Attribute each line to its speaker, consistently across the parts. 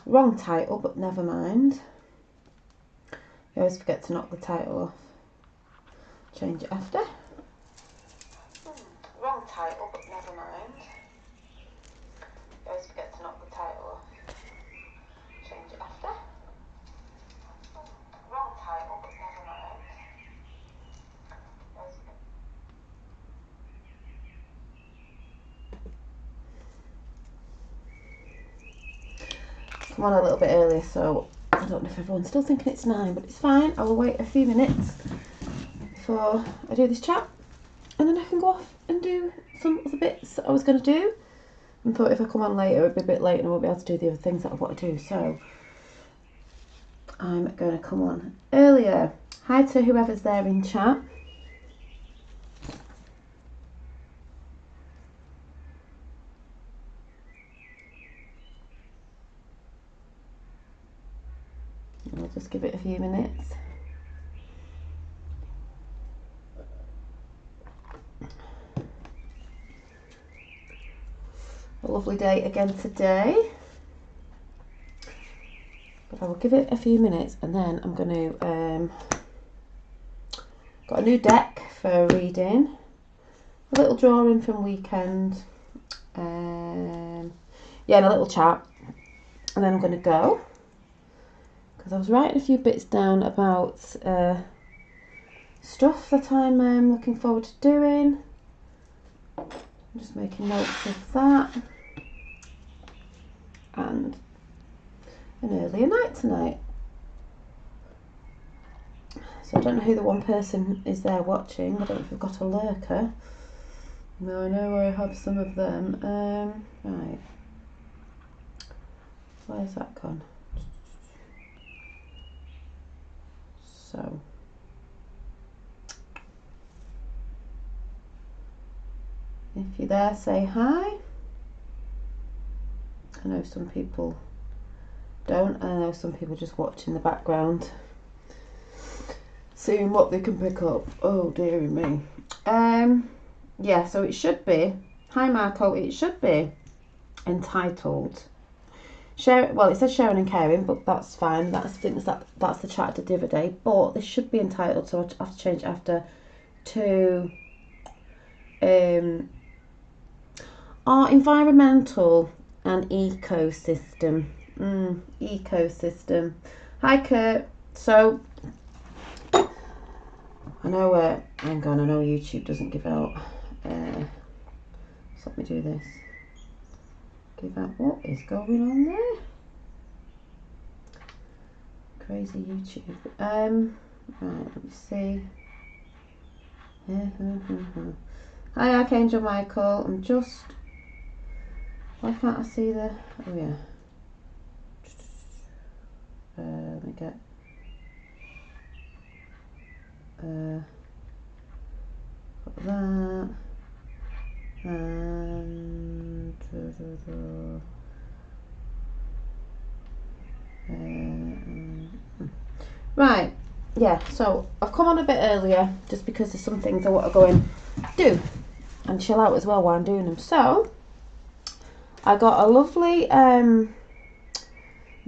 Speaker 1: Wrong title, but never mind. You always forget to knock the title off. Change it after. Wrong title, but never mind. You always forget to knock the title off. Change it after. Wrong title, but never mind. Come on a little bit earlier, so I don't know if everyone's still thinking it's 9, but it's fine. I will wait a few minutes before I do this chat, and then I can go off and do some other bits that I was going to do. And thought if I come on later, it'd be a bit late and I won't be able to do the other things that I want to do. So I'm going to come on earlier. Hi to whoever's there in chat. I'll just give it a few minutes. A lovely day again today. But I will give it a few minutes and then I'm going to got a new deck for reading, a little drawing from weekend, yeah, and a little chat, and then I'm going to go because I was writing a few bits down about stuff that I'm looking forward to doing. I'm just making notes of that, and an earlier night tonight. So I don't know who the one person is there watching. I don't know if we've got a lurker. No, I know I have some of them. Right. Where's that gone? So. If you're there, say hi. I know some people don't. I know some people just watch in the background, seeing what they can pick up. Oh dearie me. Yeah, so it should be, hi Marco, it should be entitled share. Well, it says sharing and caring, but that's fine. That's the chat I did the other day. But this should be entitled, so I have to change it after to our environmental and ecosystem. Ecosystem. Hi Kurt. So I know hang on, I know YouTube doesn't give out so let me do this. Give out what is going on there. Crazy YouTube. Right, let me see. Hi Archangel Michael. I'm just, why can't I see the, oh yeah. Let me get got that and right, yeah, so I've come on a bit earlier just because there's some things I want to go and do and chill out as well while I'm doing them. So I got a lovely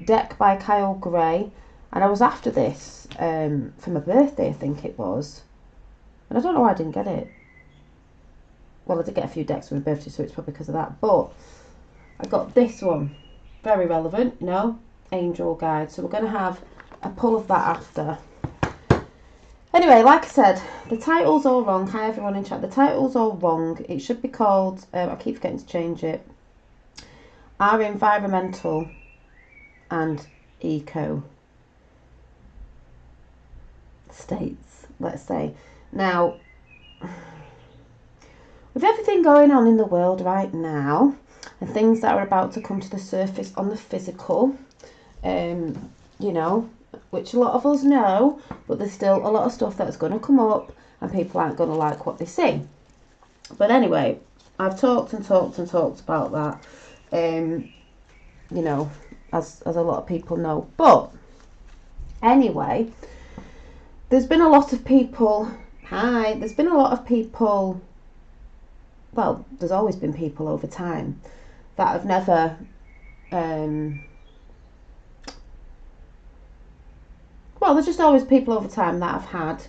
Speaker 1: deck by Kyle Gray, and I was after this for my birthday, I think it was, and I don't know why I didn't get it. Well, I did get a few decks for my birthday, so it's probably because of that, but I got this one, very relevant, you know, Angel Guide, so we're going to have a pull of that after. Anyway, like I said, the title's all wrong. Hi everyone in chat, the title's all wrong. It should be called, I keep forgetting to change it, Our Environmental and Eco States, let's say. Now, with everything going on in the world right now and things that are about to come to the surface on the physical, you know, which a lot of us know, but there's still a lot of stuff that's going to come up and people aren't going to like what they see. But anyway, I've talked and talked and talked about that, you know, as a lot of people know. But anyway, there's been a lot of people, there's been a lot of people, well, there's always been people over time that have never well, there's just always people over time that have had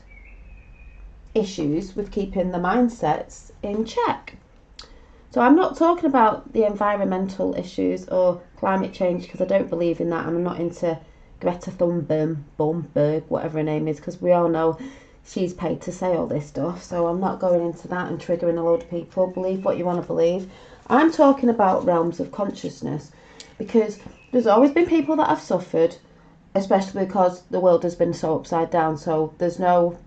Speaker 1: issues with keeping the mindsets in check. So I'm not talking about the environmental issues or climate change, because I don't believe in that. I'm not into Greta Thunberg, whatever her name is, because we all know she's paid to say all this stuff. So I'm not going into that and triggering a load of people. Believe what you want to believe. I'm talking about realms of consciousness, because there's always been people that have suffered, especially because the world has been so upside down. So there's no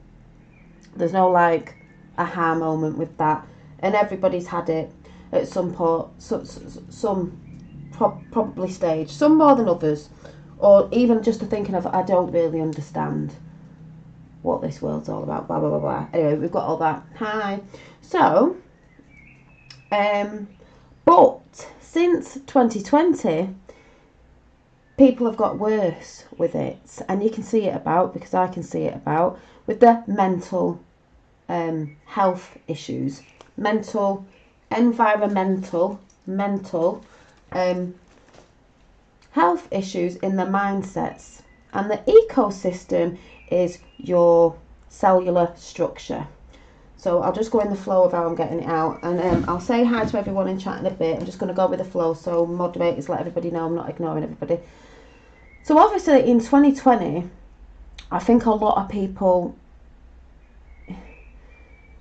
Speaker 1: like aha moment with that, and everybody's had it at some point, probably stage, some more than others, or even just the thinking of, I don't really understand what this world's all about, blah blah blah blah. Anyway, we've got all that. Hi. So but since 2020, people have got worse with it, and you can see it about, because I can see it about, with the mental health issues, environmental health issues in the mindsets. And the ecosystem is your cellular structure. So I'll just go in the flow of how I'm getting it out, and I'll say hi to everyone in chat in a bit. I'm just going to go with the flow, so moderators, let everybody know I'm not ignoring everybody. So obviously in 2020, I think a lot of people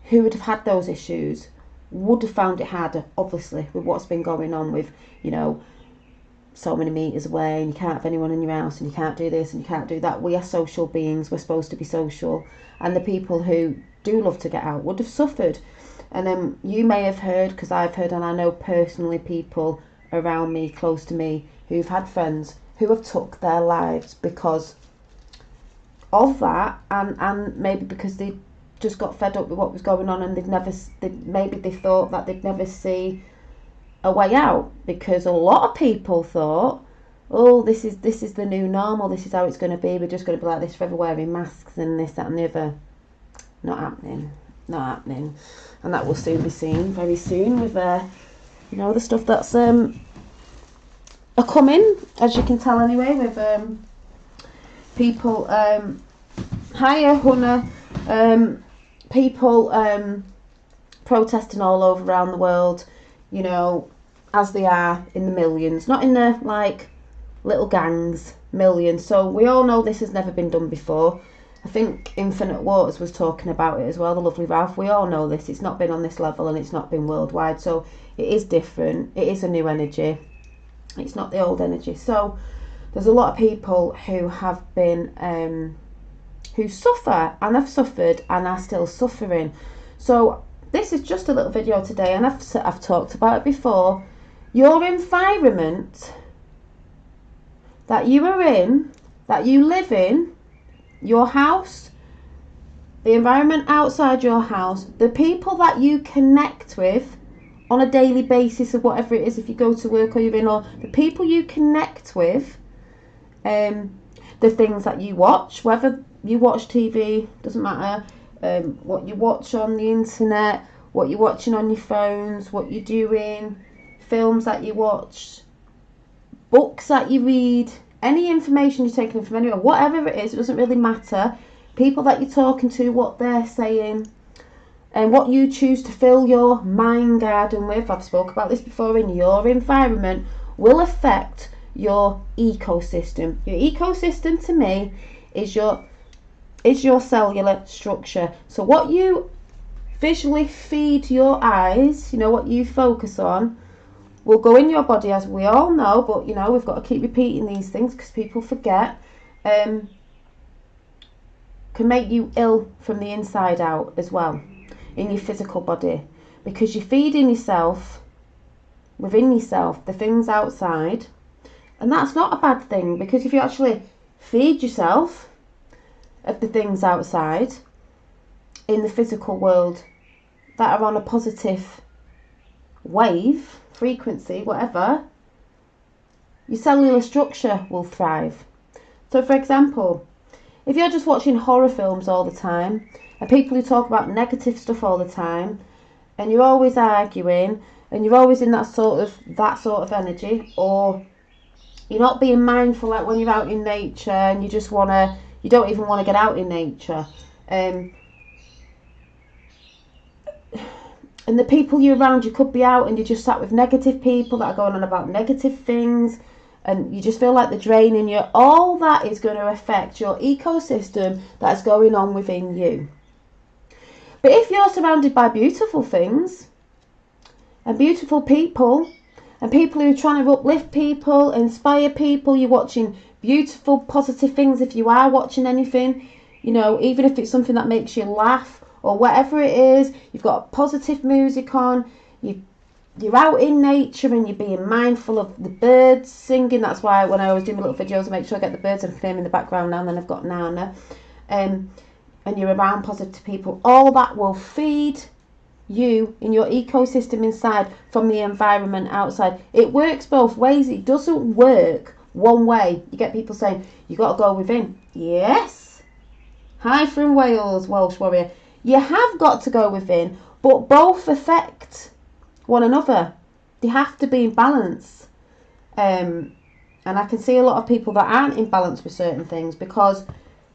Speaker 1: who would have had those issues would have found it harder, obviously, with what's been going on with, you know, so many meters away, and you can't have anyone in your house, and you can't do this and you can't do that. We are social beings, we're supposed to be social, and the people who do love to get out would have suffered. And then you may have heard, because I've heard, and I know personally people around me, close to me, who've had friends who have took their lives because of that, and maybe because they just got fed up with what was going on, and maybe they thought that they'd never see a way out, because a lot of people thought, oh, this is the new normal, this is how it's going to be, we're just going to be like this forever, wearing masks and this, that and the other. Not happening, and that will soon be seen, very soon, with you know, the stuff that's a coming, as you can tell anyway, with people higher Hunter, people protesting all over around the world, you know, as they are in the millions, not in the like little gangs, millions. So we all know this has never been done before. I think Infinite Waters was talking about it as well, the lovely Ralph. We all know this, it's not been on this level, and it's not been worldwide, so it is different, it is a new energy, it's not the old energy. So there's a lot of people who have been who suffer and have suffered and are still suffering. So this is just a little video today, and I've talked about it before. Your environment that you are in, that you live in, your house, the environment outside your house, the people that you connect with on a daily basis, of whatever it is, if you go to work or you're in, or the people you connect with, the things that you watch, whether you watch TV, doesn't matter, what you watch on the internet, what you're watching on your phones, what you're doing, films that you watch, books that you read, any information you're taking from anywhere, whatever it is, it doesn't really matter. People that you're talking to, what they're saying, and what you choose to fill your mind garden with, I've spoke about this before, in your environment, will affect your ecosystem. Your ecosystem, to me, is your cellular structure. So what you visually feed your eyes, you know, what you focus on, will go in your body, as we all know, but you know, we've got to keep repeating these things because people forget, can make you ill from the inside out as well, in your physical body, because you're feeding yourself, within yourself, the things outside. And that's not a bad thing, because if you actually feed yourself of the things outside in the physical world that are on a positive wave, frequency, whatever, your cellular structure will thrive. So for example, if you're just watching horror films all the time, and people who talk about negative stuff all the time, and you're always arguing, and you're always in that sort of energy, or you're not being mindful, like when you're out in nature and you just want to, You don't even want to get out in nature. And the people you're around, you could be out and you're just sat with negative people that are going on about negative things, and you just feel like they're draining you. All that is going to affect your ecosystem that's going on within you. But if you're surrounded by beautiful things and beautiful people and people who are trying to uplift people, inspire people, you're watching beautiful, positive things. If you are watching anything, you know, even if it's something that makes you laugh or whatever it is, you've got positive music on, you're out in nature and you're being mindful of the birds singing. That's why when I always do my little videos, I make sure I get the birds and name in the background now, and then I've got Nana. And you're around positive people. All that will feed you in your ecosystem inside from the environment outside. It works both ways. It doesn't work one way. You get people saying, you got to go within. Yes. Hi from Wales, Welsh warrior. You have got to go within, but both affect one another. They have to be in balance. And I can see a lot of people that aren't in balance with certain things, because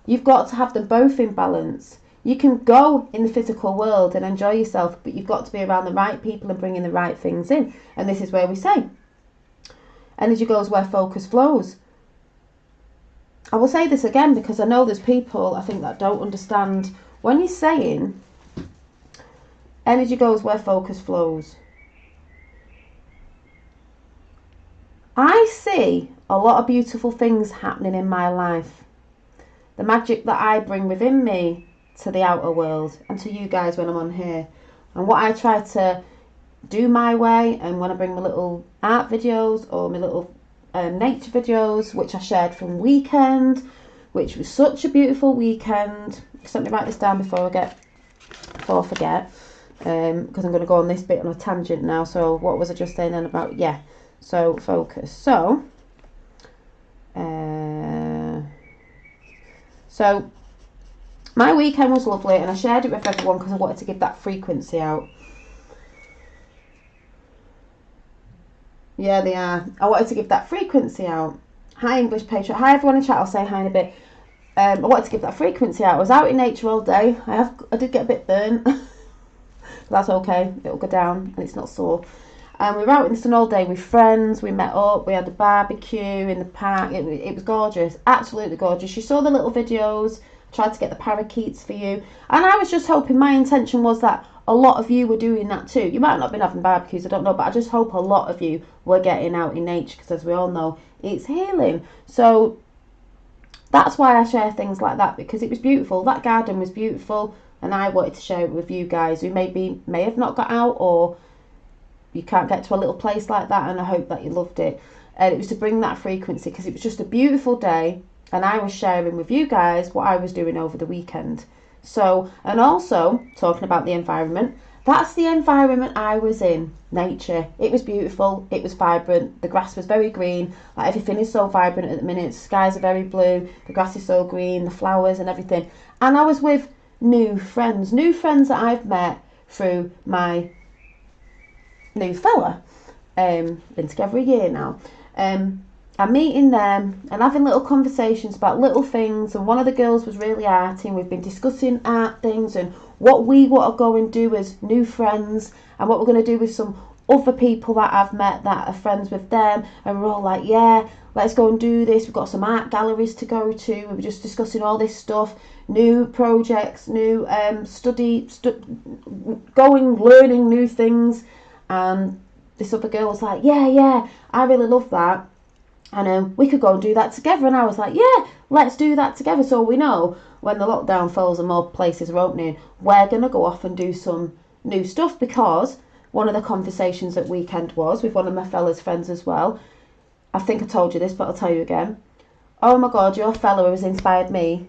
Speaker 1: you've got to have them both in balance. You can go in the physical world and enjoy yourself, but you've got to be around the right people and bringing the right things in. And this is where we say, energy goes where focus flows. I will say this again because I know there's people, I think, that don't understand. When you're saying energy goes where focus flows, I see a lot of beautiful things happening in my life. The magic that I bring within me to the outer world and to you guys when I'm on here, and what I try to do my way, and when I bring my little art videos or my little nature videos, which I shared from weekend, which was such a beautiful weekend. Just let me write this down before I forget, because I'm going to go on this bit on a tangent now. So what was I just saying then about, so focus. So my weekend was lovely, and I shared it with everyone because I wanted to give that frequency out. Yeah, they are. I wanted to give that frequency out. Hi, English Patriot. Hi, everyone in chat. I'll say hi in a bit. I wanted to give that frequency out. I was out in nature all day. I did get a bit burnt. That's okay. It'll go down and it's not sore. We were out in the sun all day with friends. We met up. We had a barbecue in the park. It was gorgeous. Absolutely gorgeous. You saw the little videos. I tried to get the parakeets for you. And I was just hoping, my intention was that a lot of you were doing that too. You might not have been having barbecues, I don't know, but I just hope a lot of you were getting out in nature, because as we all know, it's healing. So that's why I share things like that, because it was beautiful. That garden was beautiful, and I wanted to share it with you guys who may have not got out, or you can't get to a little place like that, and I hope that you loved it. And it was to bring that frequency, because it was just a beautiful day, and I was sharing with you guys what I was doing over the weekend. So, and also talking about the environment, that's the environment I was in, nature. It was beautiful, it was vibrant, the grass was very green, like everything is so vibrant at the minute, the skies are very blue, the grass is so green, the flowers and everything. And I was with new friends that I've met through my new fella. Been together a year now. I'm meeting them and having little conversations about little things, and one of the girls was really arty, and we've been discussing art things and what we want to go and do as new friends, and what we're going to do with some other people that I've met that are friends with them. And we're all like, yeah, let's go and do this. We've got some art galleries to go to. We were just discussing all this stuff, new projects, new learning new things. And this other girl was like, yeah, I really love that. And we could go and do that together. And I was like, yeah, let's do that together. So we know when the lockdown falls and more places are opening, we're going to go off and do some new stuff. Because one of the conversations at weekend was with one of my fella's friends as well. I think I told you this, but I'll tell you again. Oh my God, your fella has inspired me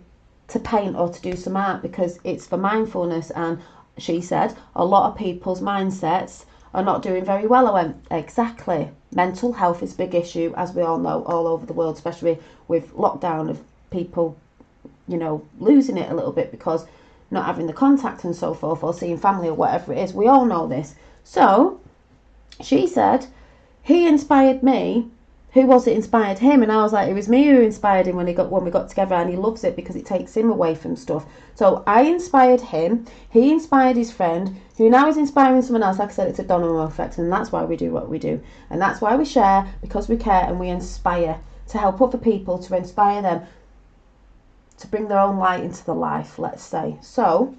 Speaker 1: to paint or to do some art, because it's for mindfulness. And she said a lot of people's mindsets are not doing very well. I went, exactly. Mental health is a big issue, as we all know, all over the world, especially with lockdown, of people, losing it a little bit because not having the contact and so forth, or seeing family or whatever it is. We all know this. So she said, he inspired me who was it inspired him? And I was like, it was me who inspired him when we got together, and he loves it because it takes him away from stuff. So I inspired him, he inspired his friend, who now is inspiring someone else. Like I said, it's a domino effect, and that's why we do what we do. And that's why we share, because we care and we inspire, to help other people, to inspire them, to bring their own light into the life, let's say. So,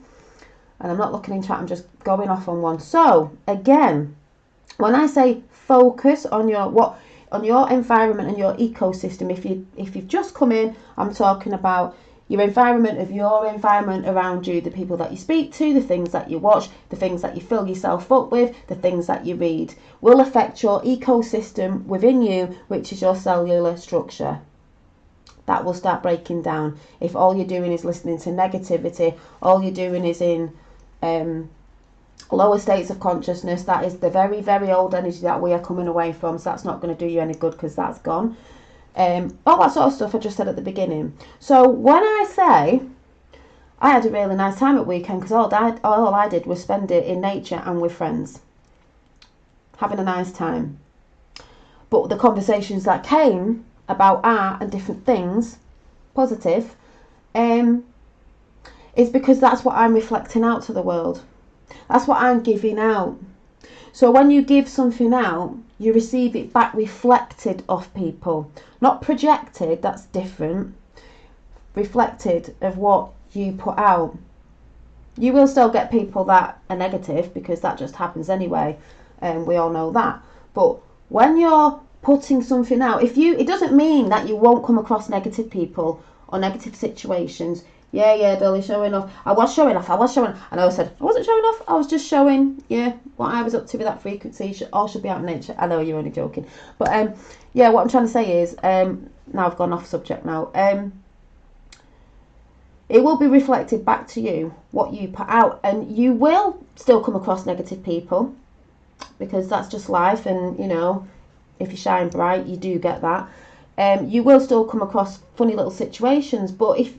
Speaker 1: and I'm not looking in chat, I'm just going off on one. So, again, when I say focus on your environment and your ecosystem, if you've just come in, I'm talking about your environment around you, the people that you speak to, the things that you watch, the things that you fill yourself up with, the things that you read, will affect your ecosystem within you, which is your cellular structure. That will start breaking down. If all you're doing is listening to negativity, all you're doing is in lower states of consciousness, that is the very, very old energy that we are coming away from. So that's not going to do you any good, because that's gone. All that sort of stuff I just said at the beginning. So when I say I had a really nice time at weekend, because all I did was spend it in nature and with friends, having a nice time. But the conversations that came about art and different things, positive, is because that's what I'm reflecting out to the world. That's what I'm giving out. So when you give something out, you receive it back reflected off people. Not projected, that's different. Reflected of what you put out. You will still get people that are negative, because that just happens anyway, and we all know that. But when you're putting something out, it doesn't mean that you won't come across negative people or negative situations. Yeah, Billy, showing off. I was showing off. And I said, I wasn't showing off. I was just showing, what I was up to with that frequency. All should be out in nature. I know you're only joking. But, what I'm trying to say is, now I've gone off subject now. It will be reflected back to you, what you put out. And you will still come across negative people, because that's just life. And, if you shine bright, you do get that. You will still come across funny little situations, but if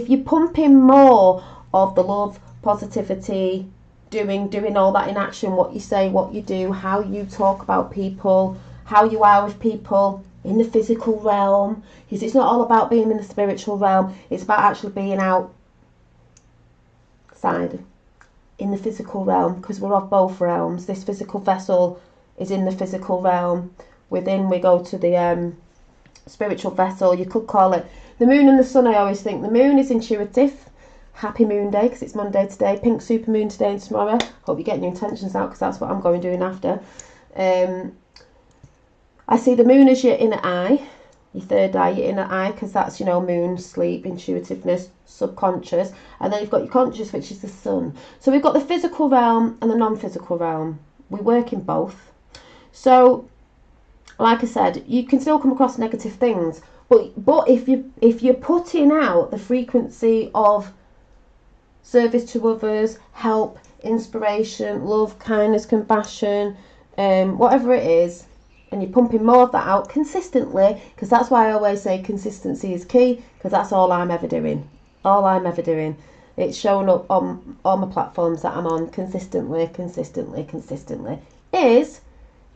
Speaker 1: you're pumping more of the love, positivity, doing all that in action, what you say, what you do, how you talk about people, how you are with people in the physical realm, because it's not all about being in the spiritual realm, it's about actually being outside in the physical realm, because we're of both realms. This physical vessel is in the physical realm. Within, we go to the spiritual vessel. You could call it the moon and the sun. I always think the moon is intuitive. Happy moon day, because it's Monday today. Pink super moon today and tomorrow. Hope you're getting your intentions out, because that's what I'm going doing after. I see the moon as your inner eye, your third eye, your inner eye, because that's, moon, sleep, intuitiveness, subconscious. And then you've got your conscious, which is the sun. So we've got the physical realm and the non-physical realm. We work in both. So, like I said, you can still come across negative things, but if you're putting out the frequency of service to others, help, inspiration, love, kindness, compassion, whatever it is, and you're pumping more of that out consistently, because that's why I always say consistency is key, because that's all I'm ever doing. It's showing up on all my platforms that I'm on consistently, is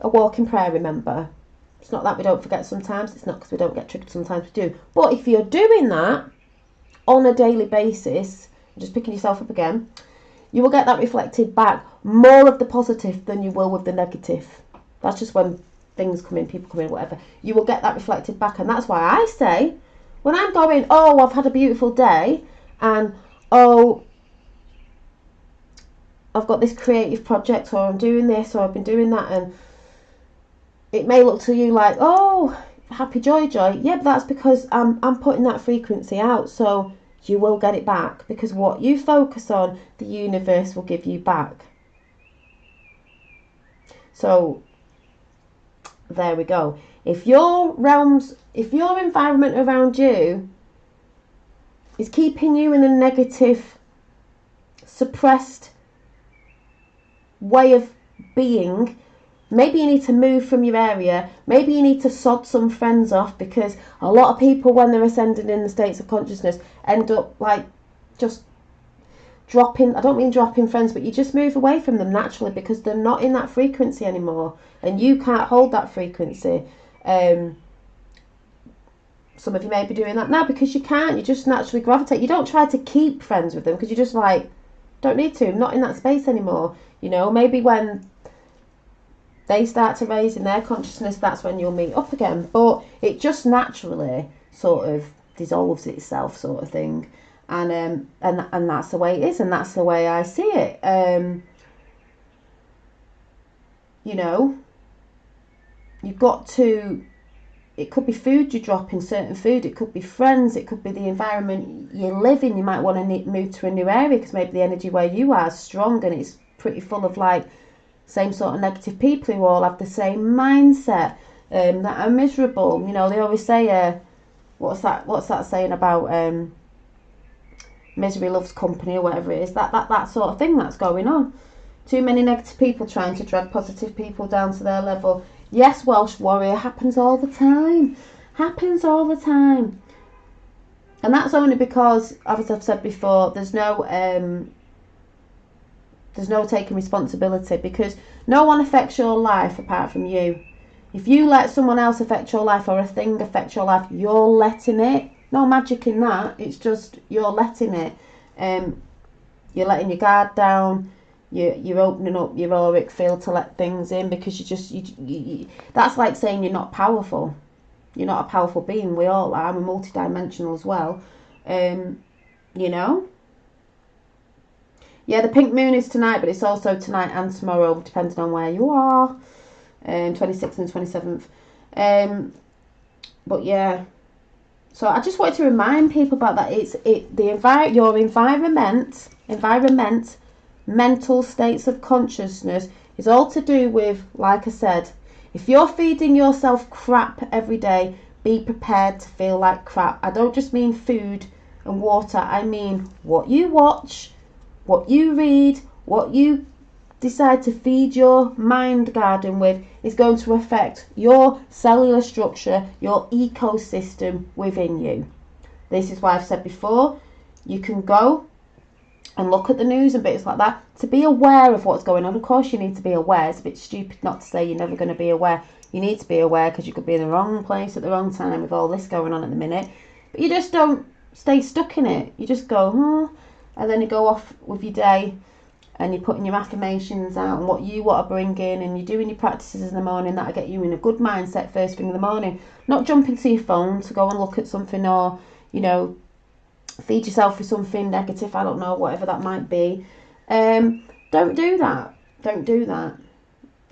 Speaker 1: a walking prayer, remember. It's not that we don't forget sometimes. It's not because we don't get triggered sometimes, we do. But if you're doing that on a daily basis, just picking yourself up again, you will get that reflected back, more of the positive than you will with the negative. That's just when things come in, people come in, whatever. You will get that reflected back. And that's why I say, when I'm going, I've had a beautiful day, and I've got this creative project, or I'm doing this, or I've been doing that, and it may look to you like, happy joy. Yeah, but that's because I'm putting that frequency out, so you will get it back, because what you focus on, the universe will give you back. So there we go. If your environment around you is keeping you in a negative, suppressed way of being, maybe you need to move from your area. Maybe you need to sod some friends off, because a lot of people, when they're ascending in the states of consciousness, end up like just dropping, I don't mean dropping friends, but you just move away from them naturally because they're not in that frequency anymore, and you can't hold that frequency. Some of you may be doing that now because you can't. You just naturally gravitate. You don't try to keep friends with them because you're just like, don't need to. I'm not in that space anymore. You know, maybe when they start to raise in their consciousness, that's when you'll meet up again. But it just naturally sort of dissolves itself, sort of thing. And that's the way it is, and that's the way I see it. You know, you've got to. It could be food you drop in, certain food. It could be friends. It could be the environment you live in. You might want to move to a new area because maybe the energy where you are is strong and it's pretty full of like same sort of negative people who all have the same mindset, that are miserable. You know, they always say, what's that saying about misery loves company or whatever it is. That sort of thing that's going on. Too many negative people trying to drag positive people down to their level. Yes, Welsh warrior, happens all the time. Happens all the time. And that's only because, as I've said before, there's no taking responsibility, because no one affects your life apart from you. If you let someone else affect your life or a thing affect your life, you're letting it. No magic in that. It's just you're letting it. You're letting your guard down. You're opening up your auric field to let things in because you that's like saying you're not powerful. You're not a powerful being. We all are. We're multidimensional as well. You know. Yeah, the pink moon is tonight, but it's also tonight and tomorrow, depending on where you are. 26th and 27th. But yeah. So I just wanted to remind people about that. Your environment, mental states of consciousness is all to do with, like I said, if you're feeding yourself crap every day, be prepared to feel like crap. I don't just mean food and water. I mean what you watch, what you read, what you decide to feed your mind garden with is going to affect your cellular structure, your ecosystem within you. This is why I've said before, you can go and look at the news and bits like that to be aware of what's going on. Of course you need to be aware. It's a bit stupid not to say you're never going to be aware. You need to be aware because you could be in the wrong place at the wrong time with all this going on at the minute. But you just don't stay stuck in it. You just go, and then you go off with your day and you're putting your affirmations out and what you want to bring in, and you're doing your practices in the morning that'll get you in a good mindset first thing in the morning. Not jump into your phone to go and look at something or, you know, feed yourself with something negative, I don't know, whatever that might be. Don't do that. Don't do that.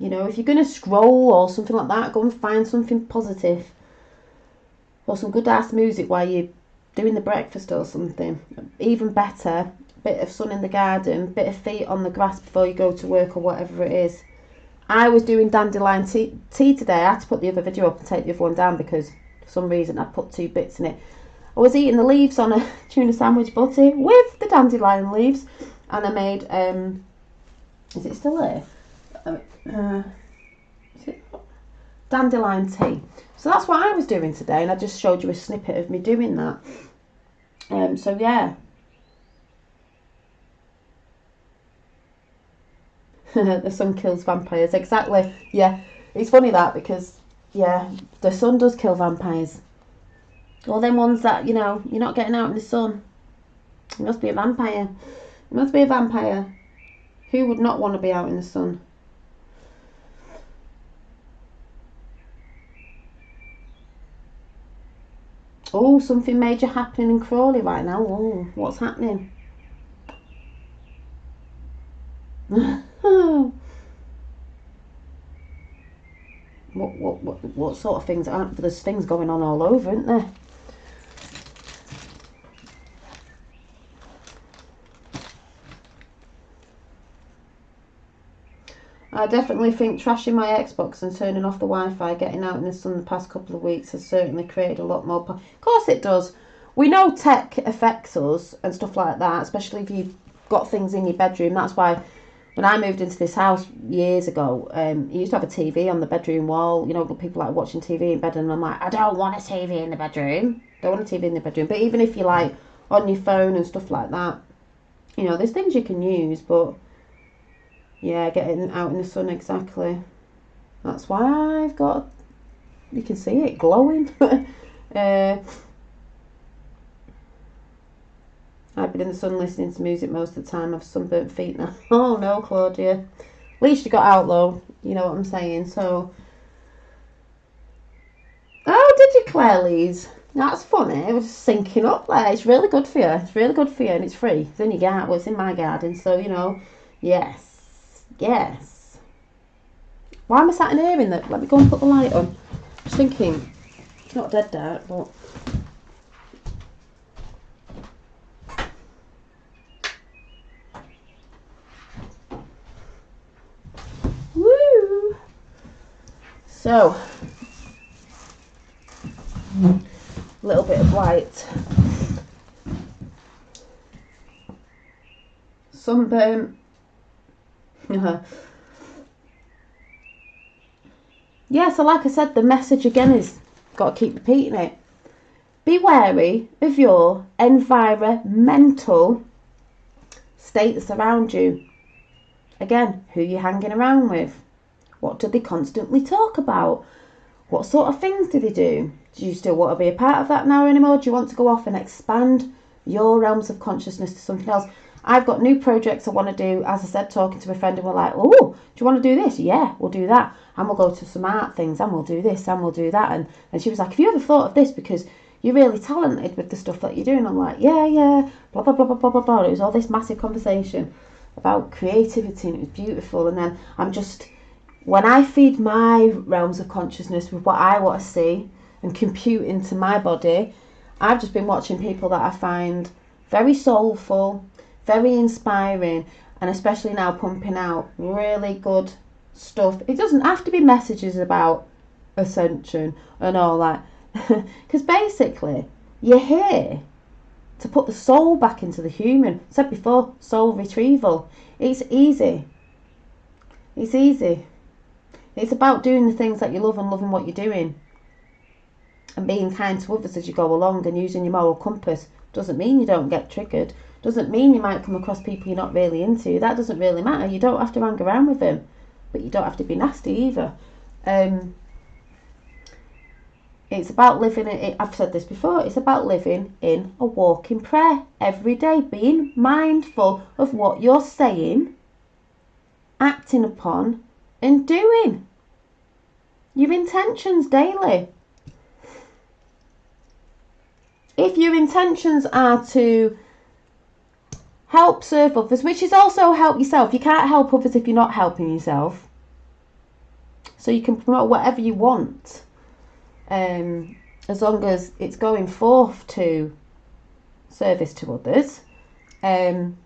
Speaker 1: You know, if you're going to scroll or something like that, go and find something positive. Or some good ass music while you're doing the breakfast or something. Even better, bit of sun in the garden, bit of feet on the grass before you go to work or whatever it is. I was doing dandelion tea today. I had to put the other video up and take the other one down because for some reason I put 2 bits in it. I was eating the leaves on a tuna sandwich butty with the dandelion leaves, and I made, is it still there? Is it dandelion tea. So that's what I was doing today, and I just showed you a snippet of me doing that. So yeah. The sun kills vampires. Exactly. Yeah. It's funny that because, yeah, the sun does kill vampires. All them ones that, you know, you're not getting out in the sun. You must be a vampire. You must be a vampire. Who would not want to be out in the sun? Oh, something major happening in Crawley right now. Oh, what's happening? What sort of things? There's things going on all over, isn't there? I definitely think trashing my Xbox and turning off the Wi-Fi, getting out in the sun the past couple of weeks has certainly created a lot more... Of course it does. We know tech affects us and stuff like that, especially if you've got things in your bedroom. That's why when I moved into this house years ago, you used to have a TV on the bedroom wall. You know, people like watching TV in bed, and I'm like, I don't want a TV in the bedroom. Don't want a TV in the bedroom. But even if you're like on your phone and stuff like that, You know, there's things you can use, but yeah, getting out in the sun, exactly. That's why I've got, you can see it glowing. I've been in the sun listening to music most of the time. I've sunburnt feet now. Oh no, Claudia. At least you got out though. You know what I'm saying. So, oh, did you, Claire Lees? That's funny. It was syncing up there. It's really good for you. It's really good for you, and it's free. It's in your garden. Well, it's in my garden. So you know, yes, yes. Why am I sat in here in the? Let me go and put the light on. Just thinking, it's not dead dark, but. Woo! So, a little bit of light. Sunburn. Yeah, so like I said, the message again is, got to keep repeating it. Be wary of your environmental status around you. Again, who you're hanging around with. What do they constantly talk about? What sort of things do they do? Do you still want to be a part of that now anymore? Do you want to go off and expand your realms of consciousness to something else? I've got new projects I want to do. As I said, talking to my friend, and we're like, oh, do you want to do this? Yeah, we'll do that. And we'll go to some art things, and we'll do this, and we'll do that. And she was like, have you ever thought of this? Because you're really talented with the stuff that you're doing. I'm like, yeah, blah, blah, blah, blah, blah, blah, blah. It was all this massive conversation about creativity, and it was beautiful. And then when I feed my realms of consciousness with what I want to see and compute into my body, I've just been watching people that I find very soulful, very inspiring, and especially now pumping out really good stuff. It doesn't have to be messages about ascension and all that, because basically you're here to put the soul back into the human. I said before, soul retrieval. It's easy. It's easy. It's about doing the things that you love and loving what you're doing, and being kind to others as you go along, and using your moral compass. Doesn't mean you don't get triggered. Doesn't mean you might come across people you're not really into. That doesn't really matter. You don't have to hang around with them, but you don't have to be nasty either. It's about living it. I've said this before. It's about living in a walking prayer every day, being mindful of what you're saying, acting upon, and doing. Your intentions daily. If your intentions are to help serve others, which is also help yourself. You can't help others if you're not helping yourself. So you can promote whatever you want, as long as it's going forth to service to others, in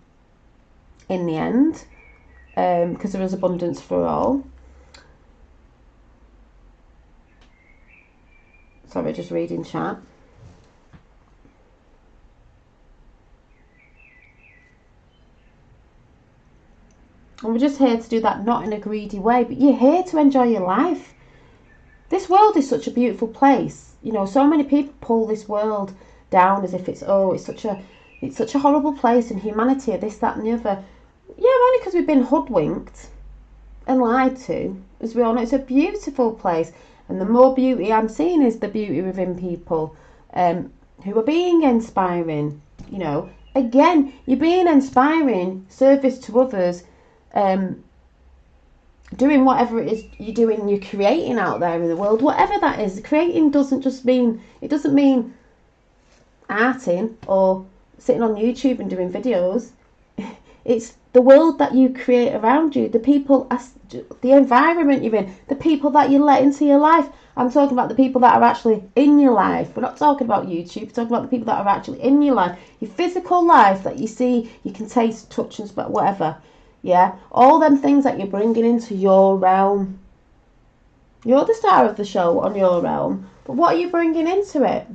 Speaker 1: the end, because there is abundance for all. Sorry, just reading chat. And we're just here to do that, not in a greedy way, but you're here to enjoy your life. This world is such a beautiful place. You know, so many people pull this world down as if it's such a horrible place, and humanity are this, that and the other. Yeah, only because we've been hoodwinked and lied to. As we all know, it's a beautiful place. And the more beauty I'm seeing is the beauty within people who are being inspiring. You know, again, you're being inspiring, service to others, doing whatever it is you're doing, you're creating out there in the world, whatever that is. Creating doesn't mean arting or sitting on YouTube and doing videos. It's the world that you create around you, the people, the environment you're in, the people that you let into your life. I'm talking about the people that are actually in your life. We're not talking about YouTube. We're talking about the people that are actually in your life, your physical life that you see, you can taste, touch and smell, whatever. Yeah, all them things that you're bringing into your realm. You're the star of the show on your realm, but what are you bringing into it?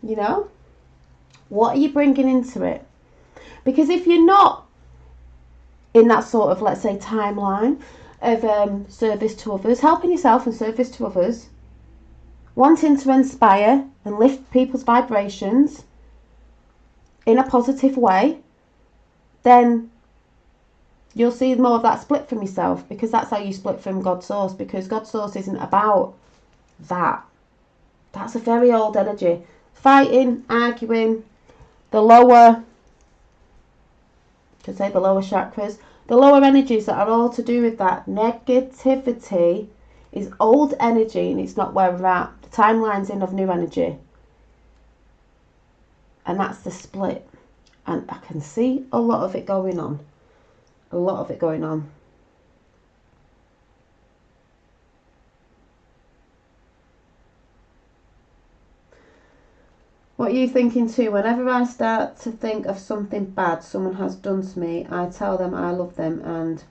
Speaker 1: You know, what are you bringing into it? Because if you're not in that sort of, let's say, timeline of service to others, helping yourself and service to others, wanting to inspire and lift people's vibrations, in a positive way, then you'll see more of that split from yourself, because that's how you split from God's source, because God's source isn't about that. That's a very old energy. Fighting, arguing, the lower, could say the lower chakras, the lower energies that are all to do with that. Negativity is old energy and it's not where we're at. The timeline's in of new energy. And that's the split. And I can see a lot of it going on. A lot of it going on. What are you thinking too? Whenever I start to think of something bad someone has done to me, I tell them I love them and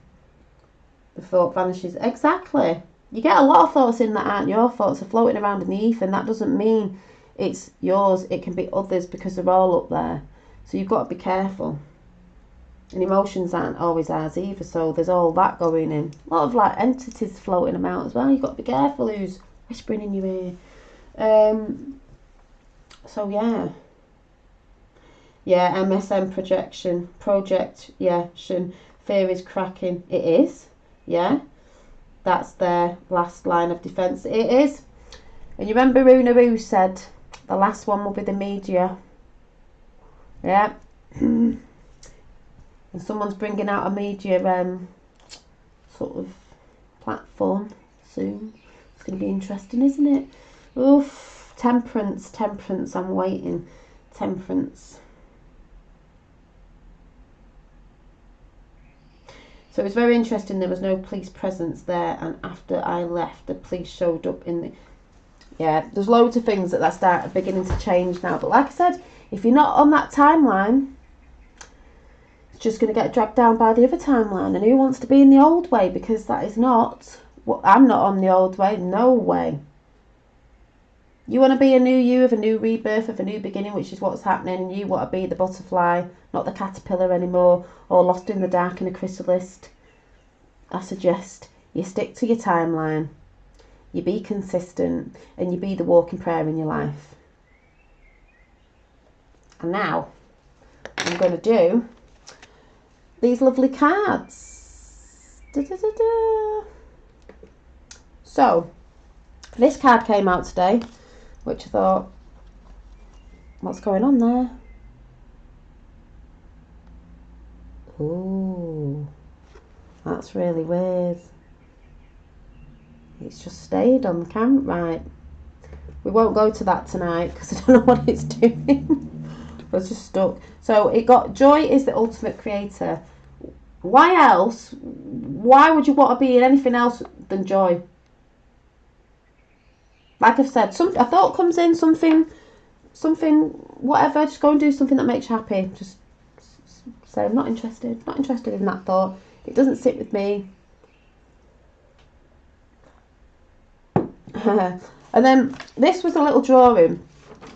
Speaker 1: the thought vanishes. Exactly. You get a lot of thoughts in that aren't your thoughts, are floating around in the ether, and that doesn't mean it's yours. It can be others, because they're all up there. So you've got to be careful. And emotions aren't always ours either, so there's all that going in. A lot of like entities floating about as well. You've got to be careful who's whispering in your ear. So yeah, MSM projection, fear is cracking. It is, yeah. That's their last line of defence. It is. And you remember Unaroo said the last one will be the media. Yeah. And someone's bringing out a media sort of platform soon. It's going to be interesting, isn't it? Oof. Temperance, I'm waiting. Temperance. So it was very interesting, there was no police presence there, and after I left the police showed up in the... Yeah, there's loads of things that start beginning to change now, but like I said, if you're not on that timeline, it's just going to get dragged down by the other timeline, and who wants to be in the old way, because that is not... I'm not on the old way, no way. You want to be a new you, of a new rebirth, of a new beginning, which is what's happening, and you want to be the butterfly, not the caterpillar anymore, or lost in the dark in a chrysalis. I suggest you stick to your timeline, you be consistent, and you be the walking prayer in your life. And now I'm going to do these lovely cards. So this card came out today, which I thought, what's going on there? Ooh, that's really weird. It's just stayed on the camera. Right, we won't go to that tonight because I don't know what it's doing. I was just stuck. So it got, joy is the ultimate creator. Why else? Why would you want to be in anything else than joy? Like I've said, a thought comes in, something, whatever, just go and do something that makes you happy. Just say, I'm not interested in that thought. It doesn't sit with me. And then this was a little drawing.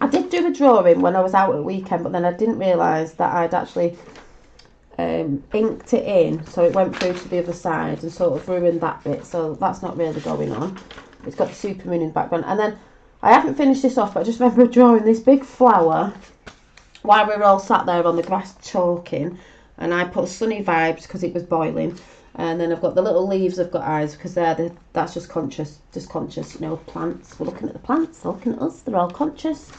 Speaker 1: I did do a drawing when I was out at the weekend, but then I didn't realise that I'd actually inked it in, so it went through to the other side and sort of ruined that bit, so that's not really going on. It's got the supermoon in the background. And then I haven't finished this off, but I just remember drawing this big flower while we were all sat there on the grass chalking, and I put sunny vibes because it was boiling. And then I've got the little leaves, I've got eyes, because that's just conscious, you know, plants. We're looking at the plants, they're looking at us, they're all conscious.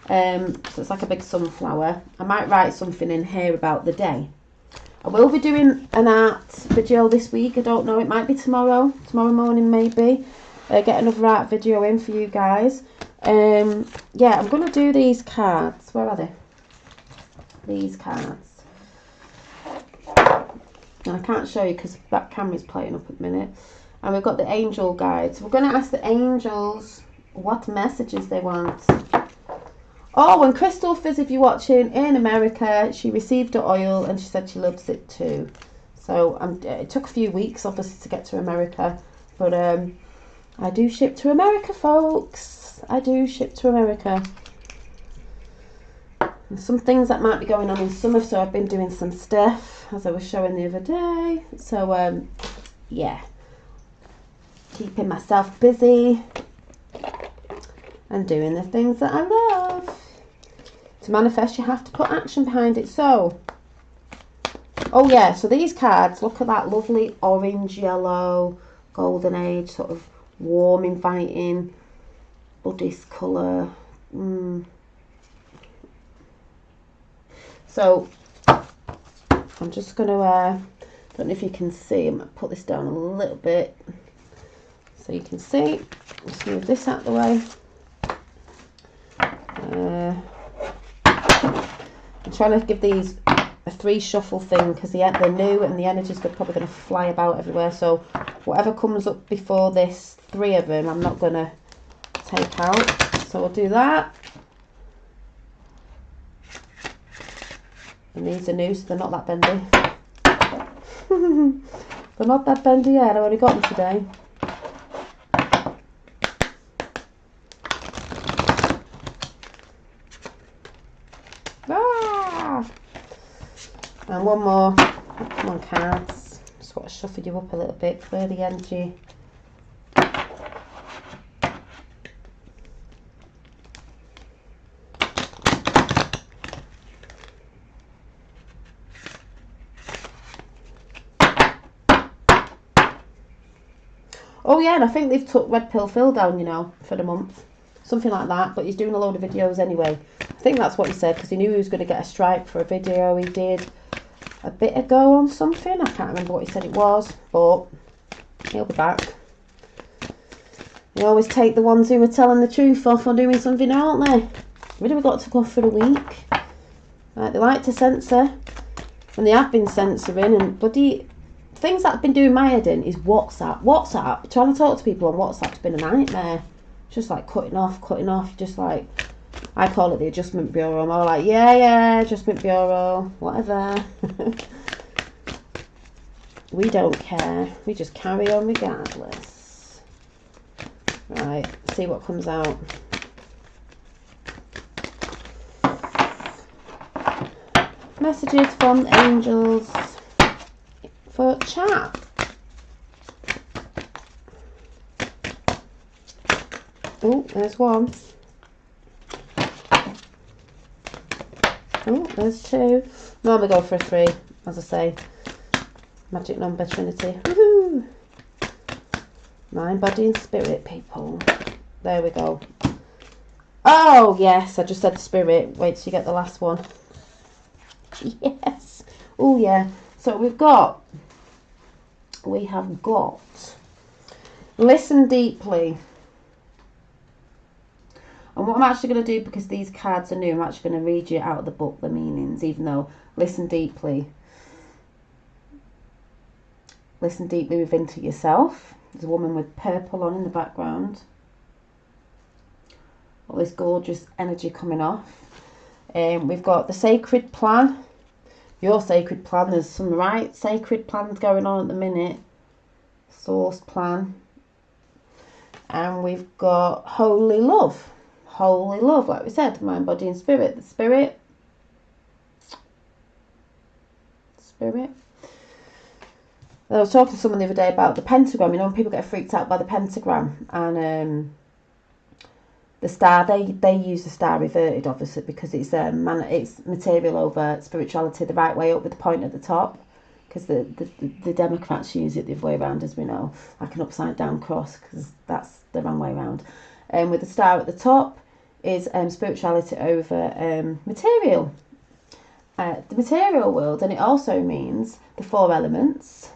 Speaker 1: So it's like a big sunflower. I might write something in here about the day. I will be doing an art video this week, I don't know, it might be tomorrow morning maybe. Get another art video in for you guys. Yeah, I'm going to do these cards. Where are they? These cards. And I can't show you because that camera's playing up at the minute. And we've got the angel guides. We're going to ask the angels what messages they want. Oh, and Crystal Fizz, if you're watching, in America, she received the oil and she said she loves it too. So it took a few weeks, obviously, to get to America. But I do ship to America, folks. I do ship to America. And some things that might be going on in summer, so I've been doing some stuff, as I was showing the other day. So, yeah. Keeping myself busy and doing the things that I love. To manifest, you have to put action behind it. So, oh yeah, so these cards, look at that lovely orange, yellow, golden age, sort of warm, inviting, Buddhist colour. So, I'm just going to, don't know if you can see, I'm going to put this down a little bit so you can see. Just move this out of the way. I'm trying to give these a 3 shuffle thing because they're new and the energy's probably going to fly about everywhere. So whatever comes up before this, 3 of them, I'm not going to take out. So we'll do that. And these are new, so they're not that bendy. They're not that bendy yet. I've only got them today. And one more. Come on, cards. Just got to shuffle you up a little bit, clear the energy. Oh yeah, and I think they've took Red Pill Phil down, you know, for the month. Something like that, but he's doing a load of videos anyway. I think that's what he said, because he knew he was going to get a strike for a video he did a bit ago on something. I can't remember what he said it was, but he'll be back. You always take the ones who are telling the truth off or doing something, aren't they? Really, we've got to go for the week. Right, they like to censor, and they have been censoring, and bloody things that have been doing my head in is WhatsApp. Trying to talk to people on WhatsApp's been a nightmare. It's just like cutting off. Just like, I call it the Adjustment Bureau. I'm all like, yeah, Adjustment Bureau, whatever. We don't care. We just carry on regardless. Right, see what comes out. Messages from the angels for chat. Oh, there's one. Oh, there's 2. Normally go for a 3, as I say. Magic number Trinity. Woohoo! Mind, body and spirit, people. There we go. Oh, yes, I just said spirit. Wait till you get the last one. Yes. Oh, yeah. So we have got listen deeply. And what I'm actually going to do, because these cards are new, I'm actually going to read you out of the book the meanings, even though listen deeply. Listen deeply within to yourself. There's a woman with purple on in the background. All this gorgeous energy coming off. We've got the sacred plan. Your sacred plan. There's some right sacred plans going on at the minute. Source plan. And we've got holy love. Holy love, like we said, mind, body and spirit. The spirit. I was talking to someone the other day about the pentagram. You know, when people get freaked out by the pentagram and the star, they use the star reverted, obviously, because it's it's material over spirituality, the right way up with the point at the top. Because the Democrats use it the other way around, as we know, like an upside down cross, because that's the wrong way around. With the star at the top is spirituality over material. The material world, and it also means the 4 elements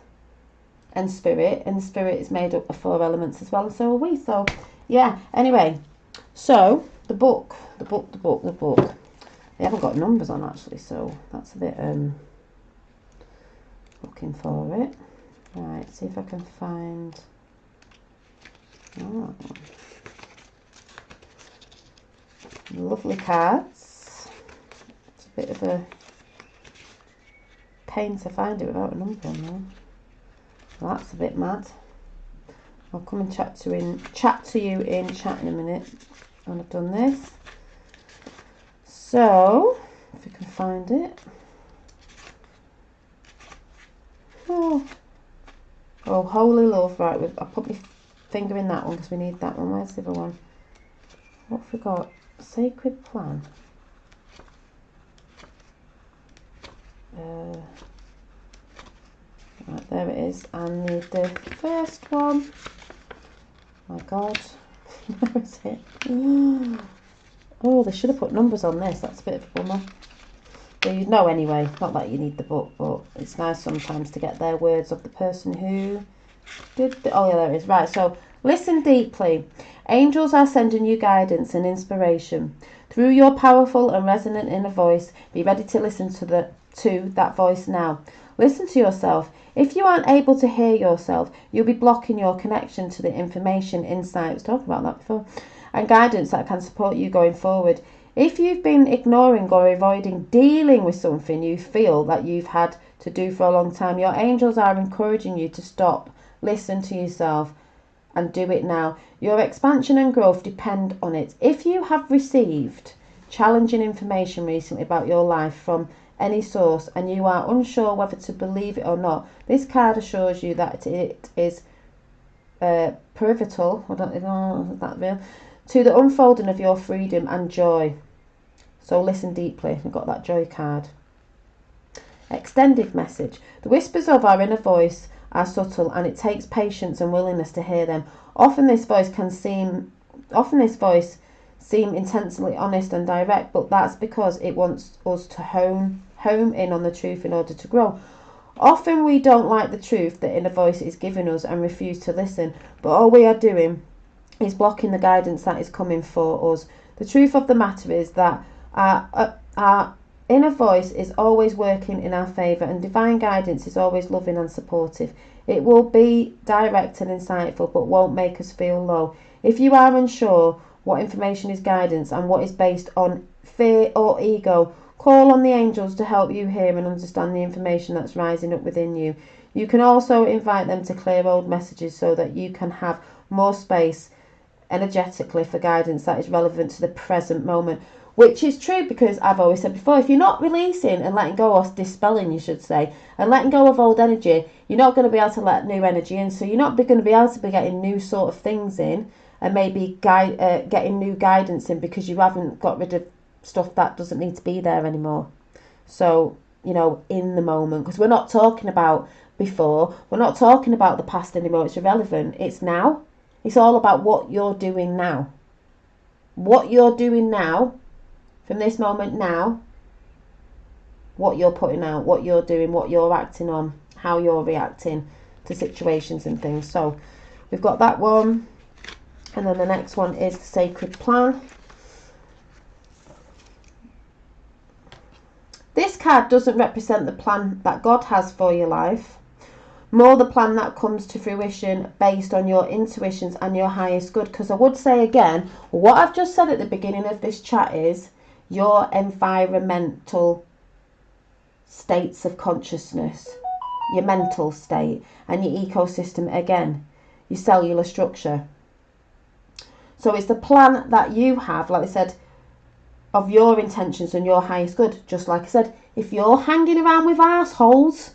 Speaker 1: and the spirit is made up of 4 elements as well, and so are we. So yeah, anyway, so the book. They haven't got numbers on, actually, so that's a bit looking for it. Right, see if I can find. Oh. Lovely cards. It's a bit of a pain to find it without a number on there. Well, that's a bit mad. I'll come and chat to you in chat in a minute when I've done this. So, if we can find it. Oh, holy love. Right, I'll put my finger in that one because we need that one. Where's the other one? What have we got? Sacred plan. Right, there it is. I need the first one. My God. Where is it? Oh, they should have put numbers on this. That's a bit of a bummer. Well, you'd know anyway. Not that you need the book, but it's nice sometimes to get their words of the person who did the... Oh, yeah, there it is. Right, so listen deeply. Angels are sending you guidance and inspiration. Through your powerful and resonant inner voice, be ready to listen to that voice now. Listen to yourself. If you aren't able to hear yourself, you'll be blocking your connection to the information, insight, I was talking about that before, and guidance that can support you going forward. If you've been ignoring or avoiding dealing with something you feel that you've had to do for a long time, your angels are encouraging you to stop, listen to yourself, and do it now. Your expansion and growth depend on it. If you have received challenging information recently about your life from any source and you are unsure whether to believe it or not, this card assures you that it is pivotal, I don't know if that's real, to the unfolding of your freedom and joy. So listen deeply. We've got that joy card. Extended message. The whispers of our inner voice are subtle, and it takes patience and willingness to hear them. Often this voice seem intensely honest and direct, but that's because it wants us to home in on the truth in order to grow. Often we don't like the truth the inner voice is giving us and refuse to listen, but all we are doing is blocking the guidance that is coming for us. The truth of the matter is that our inner voice is always working in our favour, and divine guidance is always loving and supportive. It will be direct and insightful, but won't make us feel low. If you are unsure what information is guidance and what is based on fear or ego, call on the angels to help you hear and understand the information that's rising up within you. You can also invite them to clear old messages so that you can have more space energetically for guidance that is relevant to the present moment. Which is true, because I've always said before, if you're not releasing and letting go, or dispelling, you should say, and letting go of old energy, you're not going to be able to let new energy in. So you're not going to be able to be getting new sort of things in, and maybe getting new guidance in, because you haven't got rid of stuff that doesn't need to be there anymore. So, you know, in the moment, because we're not talking about before, we're not talking about the past anymore. It's irrelevant. It's now. It's all about what you're doing now. What you're doing now. From this moment now, what you're putting out, what you're doing, what you're acting on, how you're reacting to situations and things. So we've got that one. And then the next one is the sacred plan. This card doesn't represent the plan that God has for your life, more the plan that comes to fruition based on your intuitions and your highest good. Because I would say again, what I've just said at the beginning of this chat is your environmental states of consciousness, your mental state, and your ecosystem, again, your cellular structure. So it's the plan that you have, like I said, of your intentions and your highest good. Just like I said, if you're hanging around with arseholes,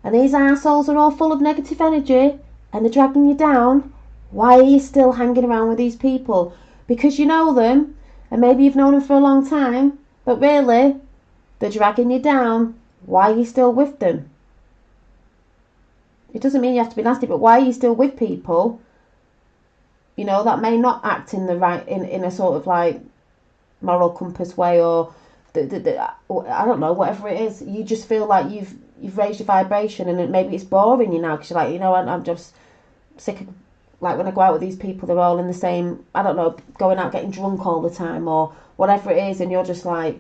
Speaker 1: and these arseholes are all full of negative energy, and they're dragging you down, why are you still hanging around with these people? Because you know them, and maybe you've known them for a long time, but really, they're dragging you down. Why are you still with them? It doesn't mean you have to be nasty, but why are you still with people, you know, that may not act in the right, in a sort of like moral compass way, or I don't know, whatever it is. You just feel like you've raised your vibration, and maybe it's boring you now, because you're like, you know, I'm just sick of, like, when I go out with these people, they're all in the same, I don't know, going out getting drunk all the time, or whatever it is, and you're just like,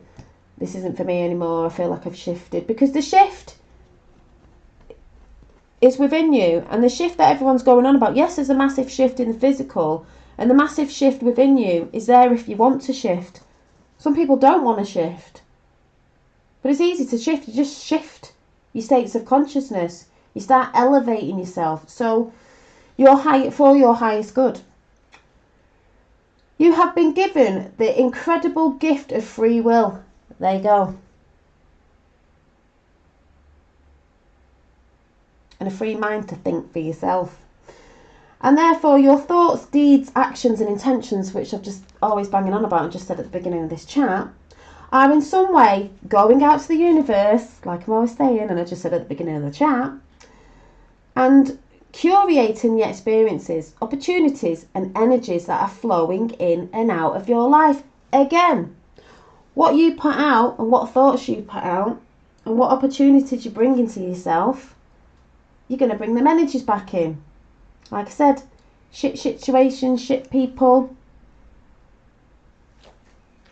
Speaker 1: this isn't for me anymore. I feel like I've shifted. Because the shift is within you, and the shift that everyone's going on about, yes, there's a massive shift in the physical, and the massive shift within you is there if you want to shift. Some people don't want to shift, but it's easy to shift. You just shift your states of consciousness. You start elevating yourself. So for your highest good. You have been given the incredible gift of free will. There you go. And a free mind to think for yourself. And therefore your thoughts, deeds, actions and intentions, which I've just always banging on about and just said at the beginning of this chat, are in some way going out to the universe, like I'm always saying, and I just said at the beginning of the chat, and curating the experiences, opportunities and energies that are flowing in and out of your life. Again, what you put out and what thoughts you put out and what opportunities you bring into yourself, you're going to bring them energies back in. Like I said, shit situations, shit people,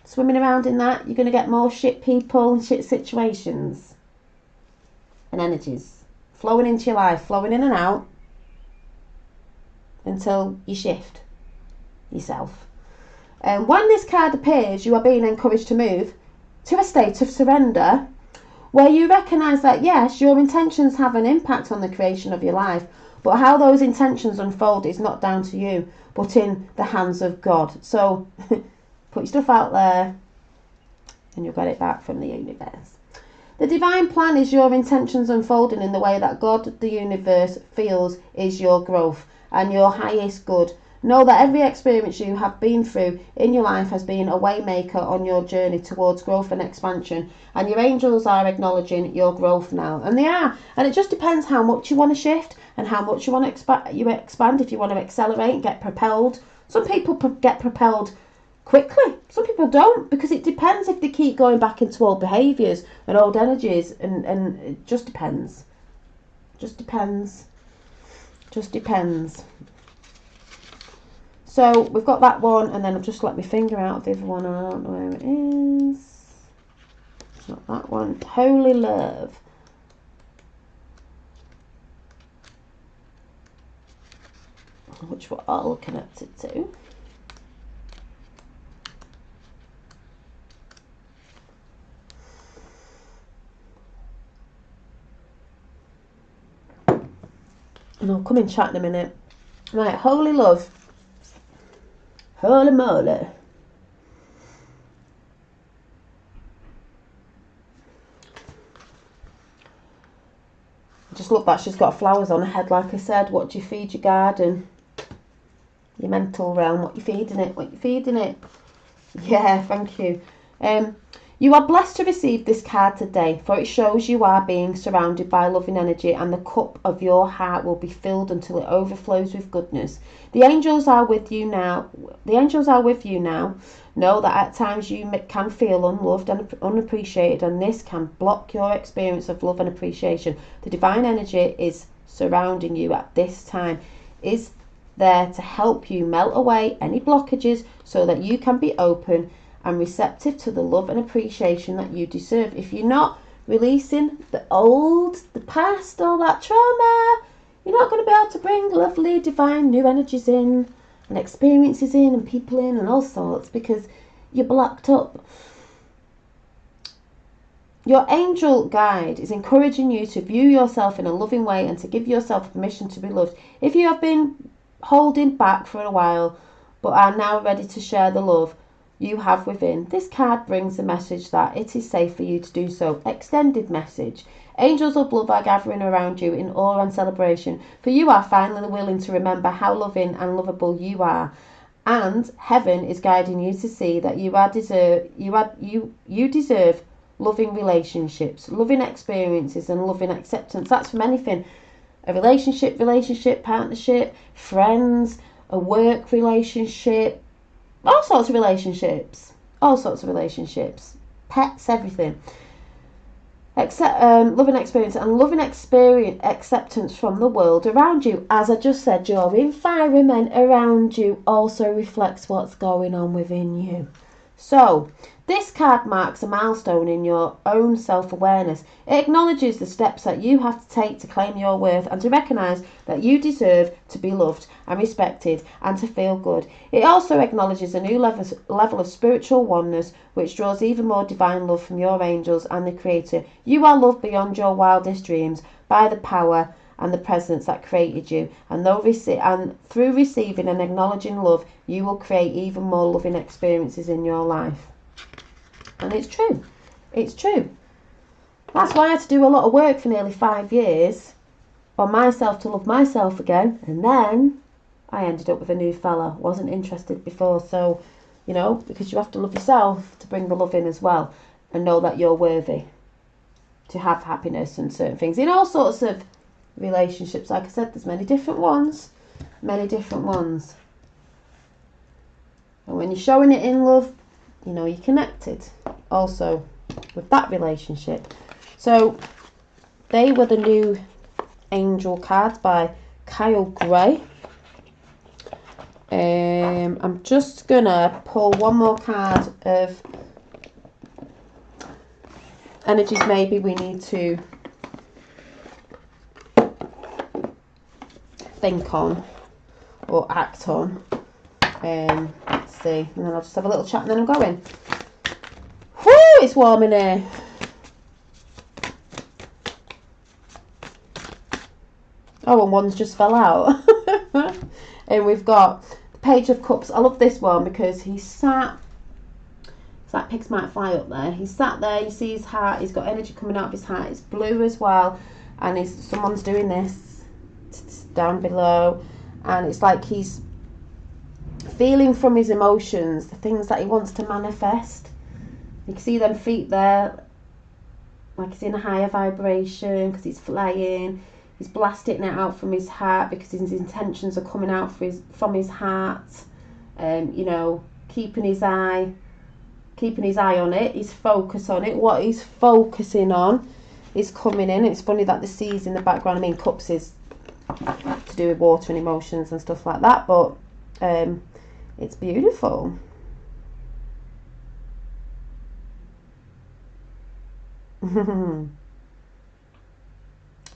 Speaker 1: swimming around in that, you're going to get more shit people and shit situations and energies flowing into your life, flowing in and out until you shift yourself. And when this card appears, you are being encouraged to move to a state of surrender where you recognise that yes, your intentions have an impact on the creation of your life, but how those intentions unfold is not down to you, but in the hands of God. So put your stuff out there and you'll get it back from the universe. The divine plan is your intentions unfolding in the way that God, the universe, feels is your growth and your highest good. Know that every experience you have been through in your life has been a waymaker on your journey towards growth and expansion, and your angels are acknowledging your growth now, and they are. And it just depends how much you want to shift and how much you want to expand. If you want to accelerate and get propelled, some people get propelled quickly, some people don't, because it depends if they keep going back into old behaviours and old energies, and it just depends. Just depends. So we've got that one, and then I've just let my finger out of the other one. I don't know where it is. It's not that one. Holy Love. Which we're all connected to. And I'll come in chat in a minute. Right, Holy Love. Holy moly. I just love that she's got flowers on her head, like I said. What do you feed your garden? Your mental realm. What you feeding it? Yeah, thank you. You are blessed to receive this card today, for it shows you are being surrounded by loving energy, and the cup of your heart will be filled until it overflows with goodness. The angels are with you now. Know that at times you can feel unloved and unappreciated, and this can block your experience of love and appreciation. The divine energy is surrounding you at this time, is there to help you melt away any blockages so that you can be open and receptive to the love and appreciation that you deserve. If you're not releasing the past, all that trauma, you're not going to be able to bring lovely, divine, new energies in and experiences in and people in and all sorts, because you're blocked up. Your angel guide is encouraging you to view yourself in a loving way and to give yourself permission to be loved. If you have been holding back for a while but are now ready to share the love you have within, this card brings the message that it is safe for you to do so. Extended message. Angels of love are gathering around you in awe and celebration, for you are finally willing to remember how loving and lovable you are, and heaven is guiding you to see that you deserve loving relationships, loving experiences and loving acceptance. That's from anything. A relationship, partnership, friends, a work relationship, all sorts of relationships, pets, everything. Loving experience and loving acceptance from the world around you. As I just said, your environment around you also reflects what's going on within you. So, this card marks a milestone in your own self-awareness. It acknowledges the steps that you have to take to claim your worth and to recognise that you deserve to be loved and respected and to feel good. It also acknowledges a new level of spiritual oneness, which draws even more divine love from your angels and the Creator. You are loved beyond your wildest dreams by the power and the presence that created you, and through receiving and acknowledging love, you will create even more loving experiences in your life. And it's true. That's why I had to do a lot of work for nearly 5 years on myself to love myself again, and then I ended up with a new fella. Wasn't interested before, so you know, because you have to love yourself to bring the love in as well, and know that you're worthy to have happiness and certain things in all sorts of relationships. Like I said, there's many different ones. And when you're showing it in love, you know, you're connected also with that relationship. So they were the new angel cards by Kyle Gray. I'm just gonna pull one more card of energies maybe we need to think on or act on. Let's see, and then I'll just have a little chat and then I'm going. Whoo, it's warm in here. Oh, and one's just fell out. And we've got the Page of Cups. I love this one because he's sat, it's like pigs might fly up there. He's sat there, you see his heart, he's got energy coming out of his heart. It's blue as well, and someone's doing this down below, and it's like he's feeling from his emotions the things that he wants to manifest. You can see them feet there, like he's in a higher vibration because he's flying. He's blasting it out from his heart because his intentions are coming out from his heart. You know, keeping his eye on it, his focus on it. What he's focusing on is coming in. It's funny that the seas in the background. I mean, cups is to do with water and emotions and stuff like that, but it's beautiful.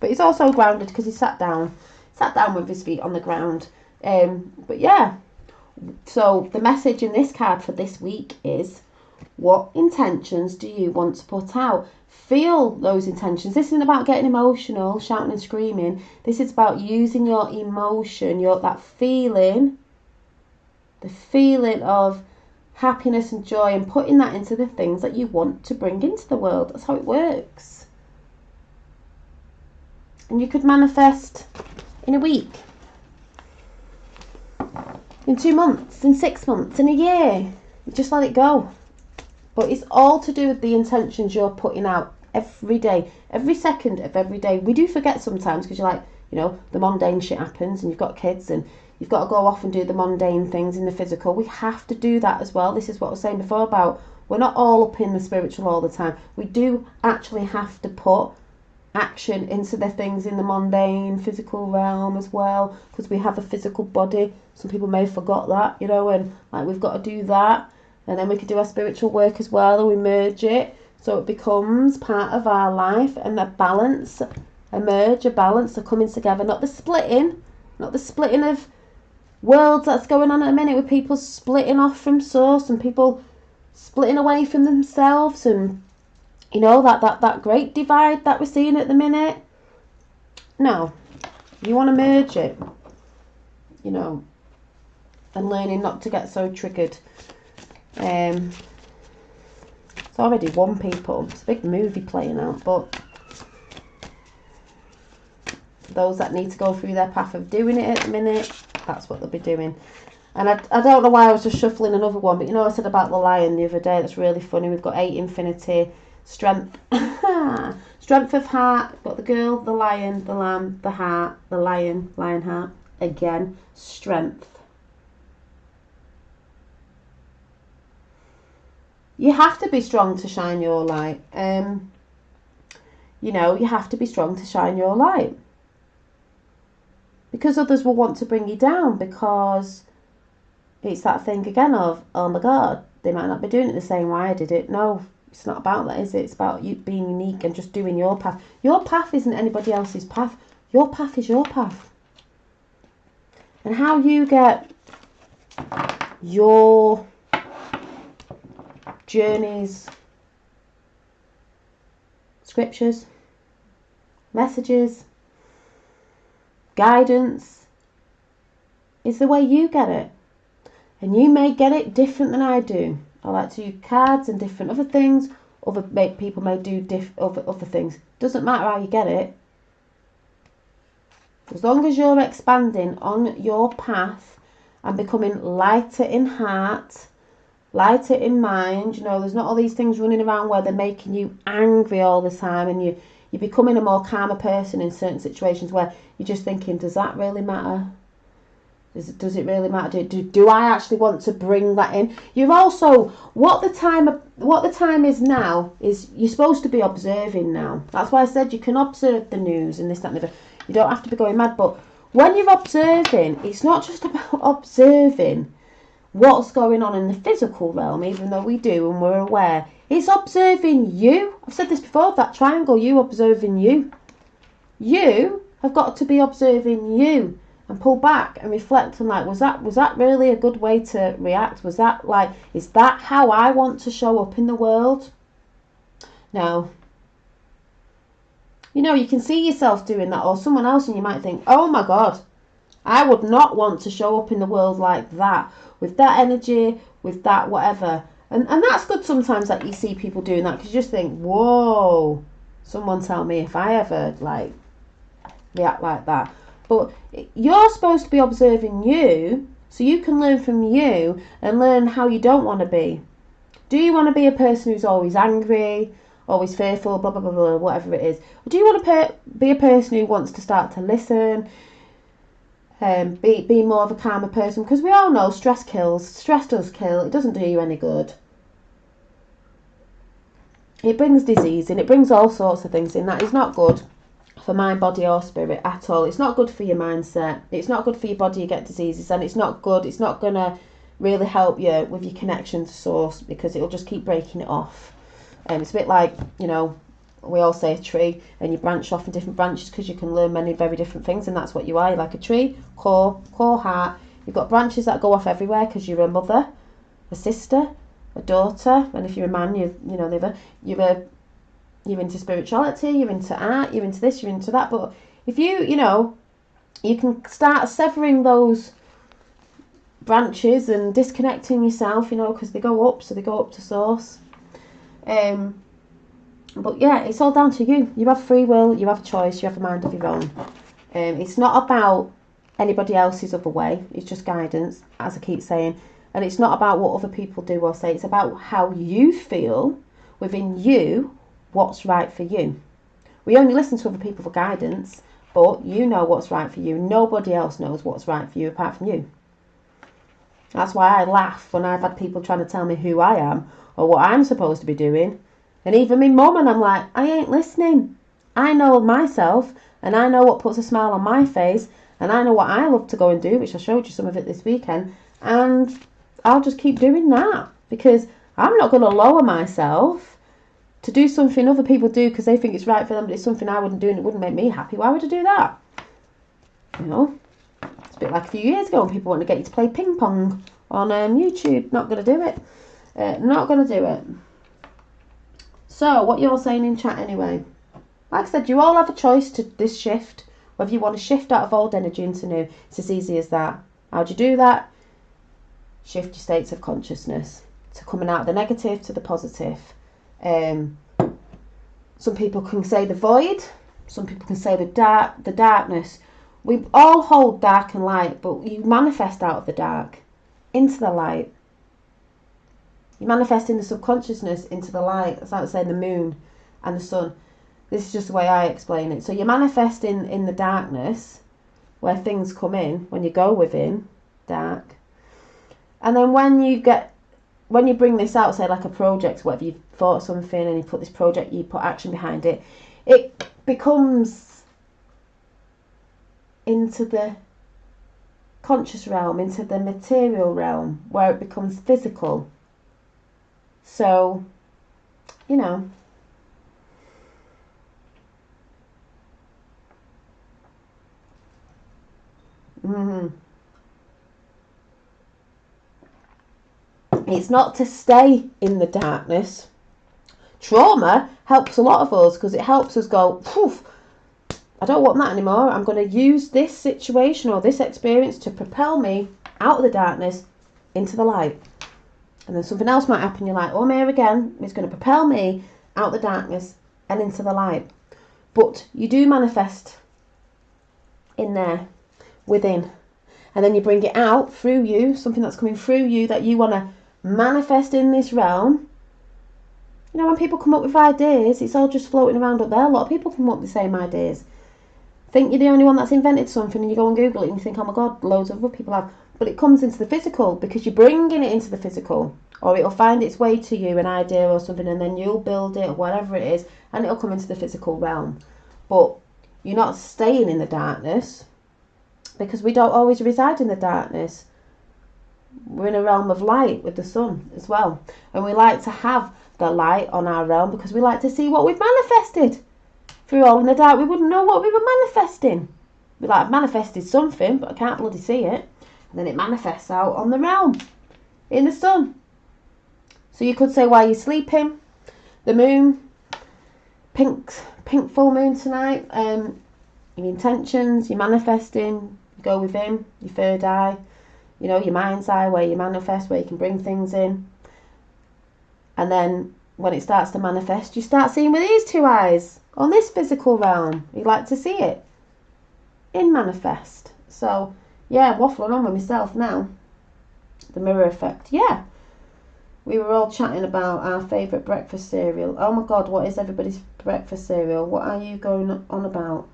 Speaker 1: But he's also grounded because he sat down with his feet on the ground. But yeah, so the message in this card for this week is, what intentions do you want to put out? Feel those intentions. This isn't about getting emotional, shouting and screaming. This is about using your emotion, that feeling, the feeling of happiness and joy, and putting that into the things that you want to bring into the world. That's how it works. And you could manifest in a week, in 2 months, in 6 months, in a year. You just let it go. But it's all to do with the intentions you're putting out every day, every second of every day. We do forget sometimes because you're like, you know, the mundane shit happens and you've got kids and you've got to go off and do the mundane things in the physical. We have to do that as well. This is what I was saying before about we're not all up in the spiritual all the time. We do actually have to put action into the things in the mundane physical realm as well, because we have a physical body. Some people may have forgot that, you know, and like we've got to do that, and then we could do our spiritual work as well, and we merge it so it becomes part of our life, and a balance, a balance are coming together, not the splitting of worlds that's going on at the minute, with people splitting off from source and people splitting away from themselves, and you know, that great divide that we're seeing at the minute. No, you want to merge it, you know, and learning not to get so triggered. It's already won people. It's a big movie playing out, but those that need to go through their path of doing it at the minute, that's what they'll be doing. And I don't know why I was just shuffling another one, but you know, I said about the lion the other day. That's really funny. We've got 8 infinity. Strength. Strength of heart. Got the girl, the lion, the lamb, the heart, the lion heart. Again, strength. You have to be strong to shine your light. You know, you have to be strong to shine your light. Because others will want to bring you down, because it's that thing again of, oh my God, they might not be doing it the same way I did it. No. It's not about that, is it? It's about you being unique and just doing your path. Your path isn't anybody else's path. Your path is your path. And how you get your journeys, scriptures, messages, guidance is the way you get it. And you may get it different than I do. I like to use cards and different other things. Other people may do other things. Doesn't matter how you get it. As long as you're expanding on your path and becoming lighter in heart Light it in mind. You know, there's not all these things running around where they're making you angry all the time, and you're becoming a more calmer person in certain situations where you're just thinking, does that really matter? Does it really matter? Do I actually want to bring that in? You've also, what the time is now is you're supposed to be observing now. That's why I said you can observe the news and this, that, and the other. You don't have to be going mad, but when you're observing, it's not just about observing what's going on in the physical realm, even though we do and we're aware. It's observing you. I've said this before, that triangle, you observing you. You have got to be observing you and pull back and reflect on, like, was that really a good way to react? Was that, like, is that how I want to show up in the world? Now, you know, you can see yourself doing that, or someone else, and you might think, oh my God, I would not want to show up in the world like that, with that energy, with that whatever. And that's good sometimes that you see people doing that, because you just think, whoa, someone tell me if I ever, like, react like that. But you're supposed to be observing you, so you can learn from you and learn how you don't want to be. Do you want to be a person who's always angry, always fearful, blah, blah, blah, blah, whatever it is? Or do you want to be a person who wants to start to listen, be more of a calmer person? Because we all know stress kills. Stress does kill. It doesn't do you any good. It brings disease and it brings all sorts of things in. That is not good for mind, body or spirit at all. It's not good for your mindset. It's not good for your body. You get diseases, and it's not good. It's not going to really help you with your connection to source, because it'll just keep breaking it off. And it's a bit like, you know, we all say a tree, and you branch off in different branches because you can learn many very different things, and that's what you are. You're like a tree, core, heart. You've got branches that go off everywhere because you're a mother, a sister, a daughter, and if you're a man, you're into spirituality, you're into art, you're into this, you're into that. But if you know, you can start severing those branches and disconnecting yourself, you know, because they go up, so they go up to source. But yeah, it's all down to you. You have free will, you have a choice, you have a mind of your own. It's not about anybody else's other way, it's just guidance, as I keep saying. And it's not about what other people do or say, it's about how you feel within you, what's right for you. We only listen to other people for guidance, but you know what's right for you. Nobody else knows what's right for you apart from you. That's why I laugh when I've had people trying to tell me who I am or what I'm supposed to be doing. And even my mum, and I'm like, I ain't listening. I know myself, and I know what puts a smile on my face, and I know what I love to go and do, which I showed you some of it this weekend, and I'll just keep doing that, because I'm not going to lower myself to do something other people do because they think it's right for them, but it's something I wouldn't do and it wouldn't make me happy. Why would I do that? You know, it's a bit like a few years ago when people wanted to get you to play ping pong on YouTube. Not going to do it. Not going to do it. So, what you're saying in chat anyway. Like I said, you all have a choice to this shift, whether you want to shift out of old energy into new. It's as easy as that. How do you do that? Shift your states of consciousness to coming out of the negative to the positive. Some people can say the void, some people can say the darkness. We all hold dark and light, but you manifest out of the dark into the light. You manifest in the subconsciousness into the light. It's like saying the moon and the sun. This is just the way I explain it. So you manifest in the darkness where things come in, when you go within, dark. And then when you bring this out, say like a project, whatever, you've thought something and you put this project, you put action behind it, it becomes into the conscious realm, into the material realm, where it becomes physical. So, you know, it's not to stay in the darkness. Trauma helps a lot of us because it helps us go, poof, I don't want that anymore. I'm going to use this situation or this experience to propel me out of the darkness into the light. And then something else might happen. You're like, oh, I'm here again. It's going to propel me out of the darkness and into the light. But you do manifest in there, within. And then you bring it out through you, something that's coming through you that you want to manifest in this realm. You know, when people come up with ideas, it's all just floating around up there. A lot of people come up with the same ideas. Think you're the only one that's invented something, and you go and Google it and you think, oh my god, loads of other people have. But it comes into the physical because you're bringing it into the physical, or it'll find its way to you, an idea or something, and then you'll build it or whatever it is, and it'll come into the physical realm. But you're not staying in the darkness, because we don't always reside in the darkness. We're in a realm of light with the sun as well, and we like to have the light on our realm because we like to see what we've manifested. If we were all in the dark, we wouldn't know what we were manifesting. We like I've manifested something, but I can't bloody see it. And then it manifests out on the realm, in the sun. So you could say while you're sleeping, the moon, pink full moon tonight, your intentions, you're manifesting, you go within, your third eye, you know, your mind's eye, where you manifest, where you can bring things in. And then when it starts to manifest, you start seeing with these two eyes on this physical realm. You like to see it in manifest. So yeah, waffling on with myself now. The mirror effect. Yeah, we were all chatting about our favourite breakfast cereal. Oh my god, what is everybody's breakfast cereal? What are you going on about?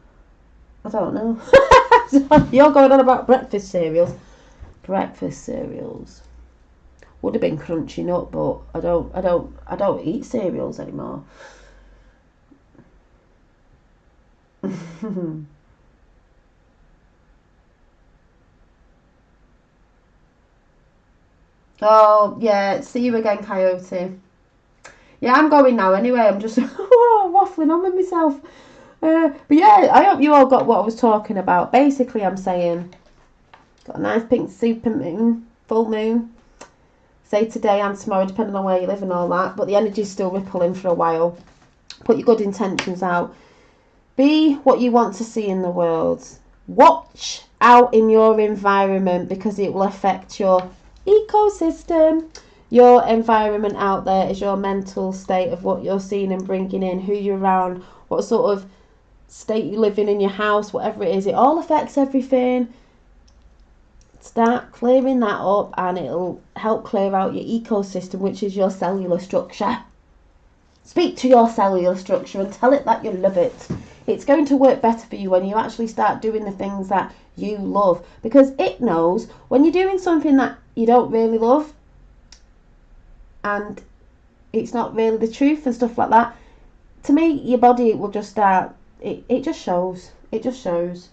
Speaker 1: I don't know. You're going on about breakfast cereals. Breakfast cereals would have been Crunchy Nut, but I don't eat cereals anymore. Oh yeah, see you again, Coyote. Yeah, I'm going now anyway. I'm just waffling on with myself. But yeah, I hope you all got what I was talking about. Basically, I'm saying, got a nice pink super moon, full moon. Say today and tomorrow, depending on where you live and all that. But the energy's still rippling for a while. Put your good intentions out. Be what you want to see in the world. Watch out in your environment because it will affect your ecosystem. Your environment out there is your mental state of what you're seeing and bringing in, who you're around, what sort of state you live in your house, whatever it is. It all affects everything. Start clearing that up and it'll help clear out your ecosystem, which is your cellular structure. Speak to your cellular structure and tell it that you love it. It's going to work better for you when you actually start doing the things that you love, because it knows when you're doing something that you don't really love and it's not really the truth and stuff like that. To me, your body will just start, it just shows. It just shows.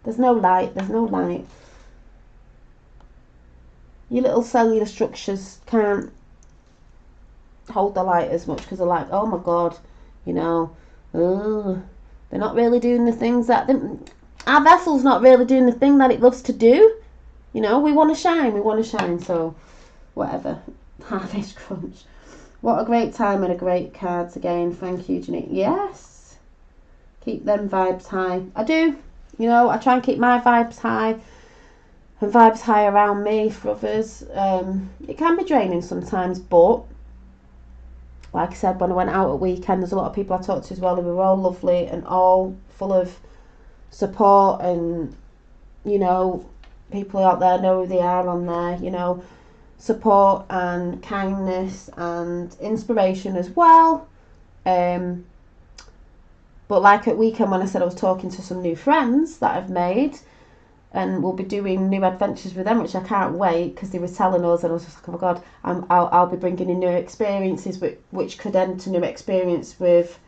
Speaker 1: There's no light. Your little cellular structures can't hold the light as much because they're like, oh my god, you know, they're not really doing the things that our vessel's not really doing the thing that it loves to do. You know, we want to shine, so whatever. Harvest Crunch. What a great time and a great cards again. Thank you, Janine. Yes, keep them vibes high. I do, you know, I try and keep my vibes high and vibes high around me for others. It can be draining sometimes, but like I said, when I went out at weekend, there's a lot of people I talked to as well who were all lovely and all full of support, and you know, people out there know who they are on there, you know, support and kindness and inspiration as well. But like at weekend when I said I was talking to some new friends that I've made, and we'll be doing new adventures with them, which I can't wait, because they were telling us, and I was just like, oh my god, I'll be bringing in new experiences, which could end to new experience with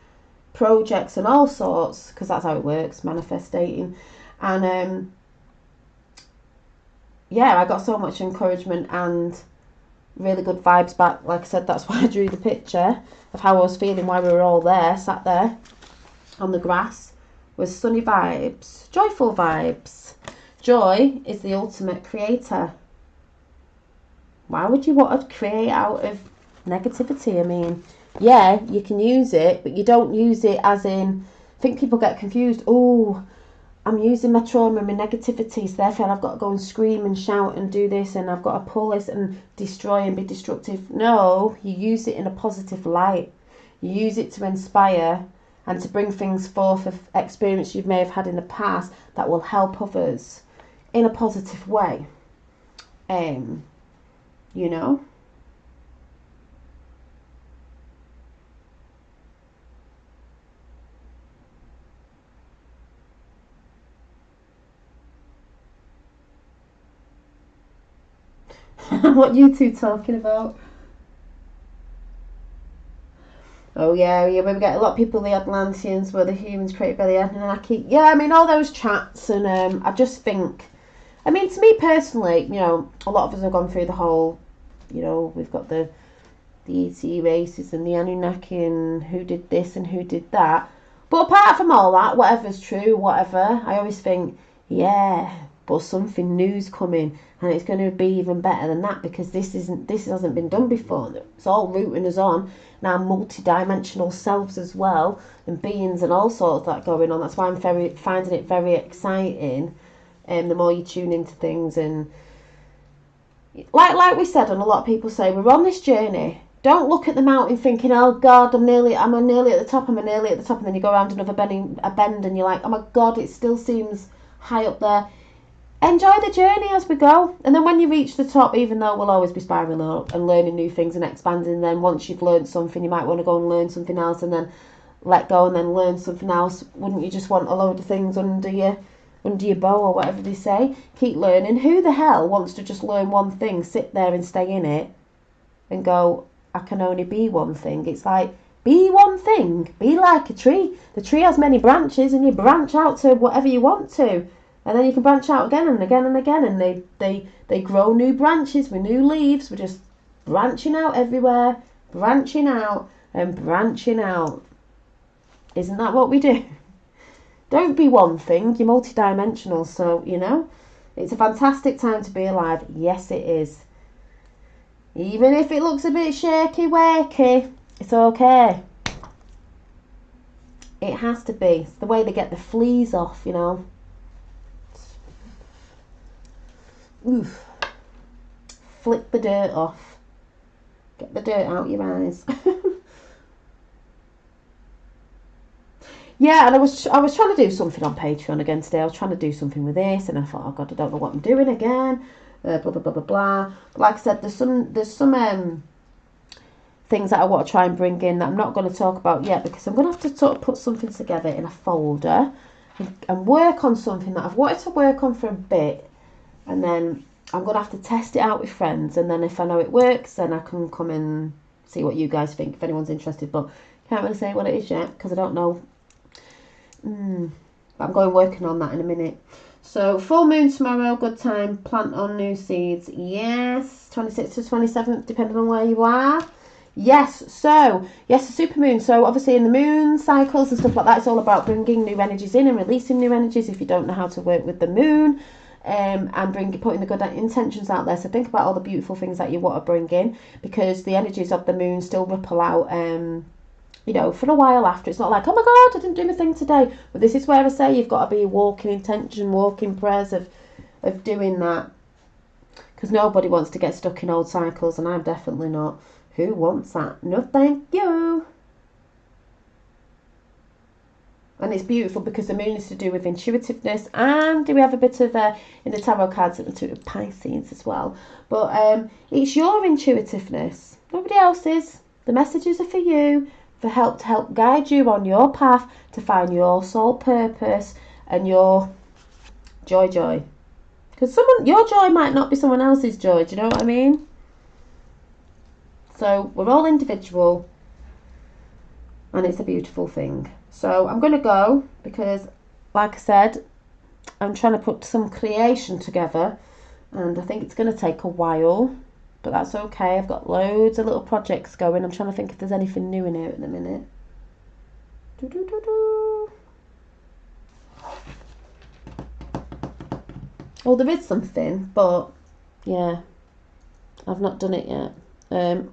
Speaker 1: projects and all sorts, because that's how it works, manifesting. And yeah, I got so much encouragement and really good vibes back. Like I said, that's why I drew the picture of how I was feeling while we were all there, sat there on the grass, with sunny vibes, joyful vibes. Joy is the ultimate creator. Why would you want to create out of negativity? I mean, yeah, you can use it, but you don't use it as in, I think people get confused. Oh, I'm using my trauma and my negativity, so therefore I've got to go and scream and shout and do this, and I've got to pull this and destroy and be destructive. No, you use it in a positive light. You use it to inspire and to bring things forth of experience you may have had in the past that will help others in a positive way. You know, What you two talking about? Oh yeah, we get a lot of people, the Atlanteans, were the humans created by the Anunnaki. Yeah, I mean all those chats, and I just think, I mean, to me personally, you know, a lot of us have gone through the whole, you know, we've got the ET races and the Anunnaki and who did this and who did that. But apart from all that, whatever's true, whatever, I always think, yeah, but something new's coming, and it's going to be even better than that, because this hasn't been done before. It's all rooting us on in our multi-dimensional selves as well, and beings and all sorts of that going on. That's why I'm finding it very exciting. And the more you tune into things, and like we said, and a lot of people say, we're on this journey. Don't look at the mountain thinking, oh God, I'm nearly at the top, and then you go around another bend and you're like, oh my God, it still seems high up there. Enjoy the journey as we go, and then when you reach the top, even though we'll always be spiraling up and learning new things and expanding, then once you've learned something, you might want to go and learn something else, and then let go and then learn something else. Wouldn't you just want a load of things under your bow, or whatever they say? Keep learning. Who the hell wants to just learn one thing, sit there and stay in it and go, I can only be one thing? It's like, be one thing. Be like a tree. The tree has many branches, and you branch out to whatever you want to, and then you can branch out again and again and again, and they grow new branches with new leaves. We're just branching out everywhere, branching out and branching out. Isn't that what we do? Don't be one thing. You're multidimensional, so, you know, it's a fantastic time to be alive. Yes, it is. Even if it looks a bit shaky wakey, it's okay. It has to be. It's the way they get the fleas off, you know. Oof. Flick the dirt off. Get the dirt out your eyes. Yeah, and I was trying to do something on Patreon again today. I was trying to do something with this, and I thought, oh God, I don't know what I'm doing again. Blah blah blah blah blah. But like I said, there's some things that I want to try and bring in that I'm not going to talk about yet, because I'm going to have to sort of put something together in a folder and work on something that I've wanted to work on for a bit, and then I'm going to have to test it out with friends, and then if I know it works, then I can come and see what you guys think if anyone's interested. But can't really say what it is yet because I don't know. But I'm going working on that in a minute. So full moon tomorrow, good time, plant on new seeds. Yes, 26th to 27th, depending on where you are. Yes, the super moon. So obviously in the moon cycles and stuff like that, it's all about bringing new energies in and releasing new energies if you don't know how to work with the moon. And putting the good intentions out there. So think about all the beautiful things that you want to bring in, because the energies of the moon still ripple out, you know, for a while after. It's not like, oh my God, I didn't do my thing today. But this is where I say you've got to be walking intention, walking prayers of doing that. Because nobody wants to get stuck in old cycles, and I'm definitely not. Who wants that? No, thank you. And it's beautiful because the moon is to do with intuitiveness, and we have a bit of in the tarot cards something to do with Pisces as well. But it's your intuitiveness, nobody else's. The messages are for you, to help guide you on your path to find your soul purpose and your joy. Because your joy might not be someone else's joy. Do you know what I mean? So we're all individual, and it's a beautiful thing. So I'm going to go because, like I said, I'm trying to put some creation together, and I think it's going to take a while, but that's okay. I've got loads of little projects going. I'm trying to think if there's anything new in here at the minute. Oh, there is something, but yeah, I've not done it yet. And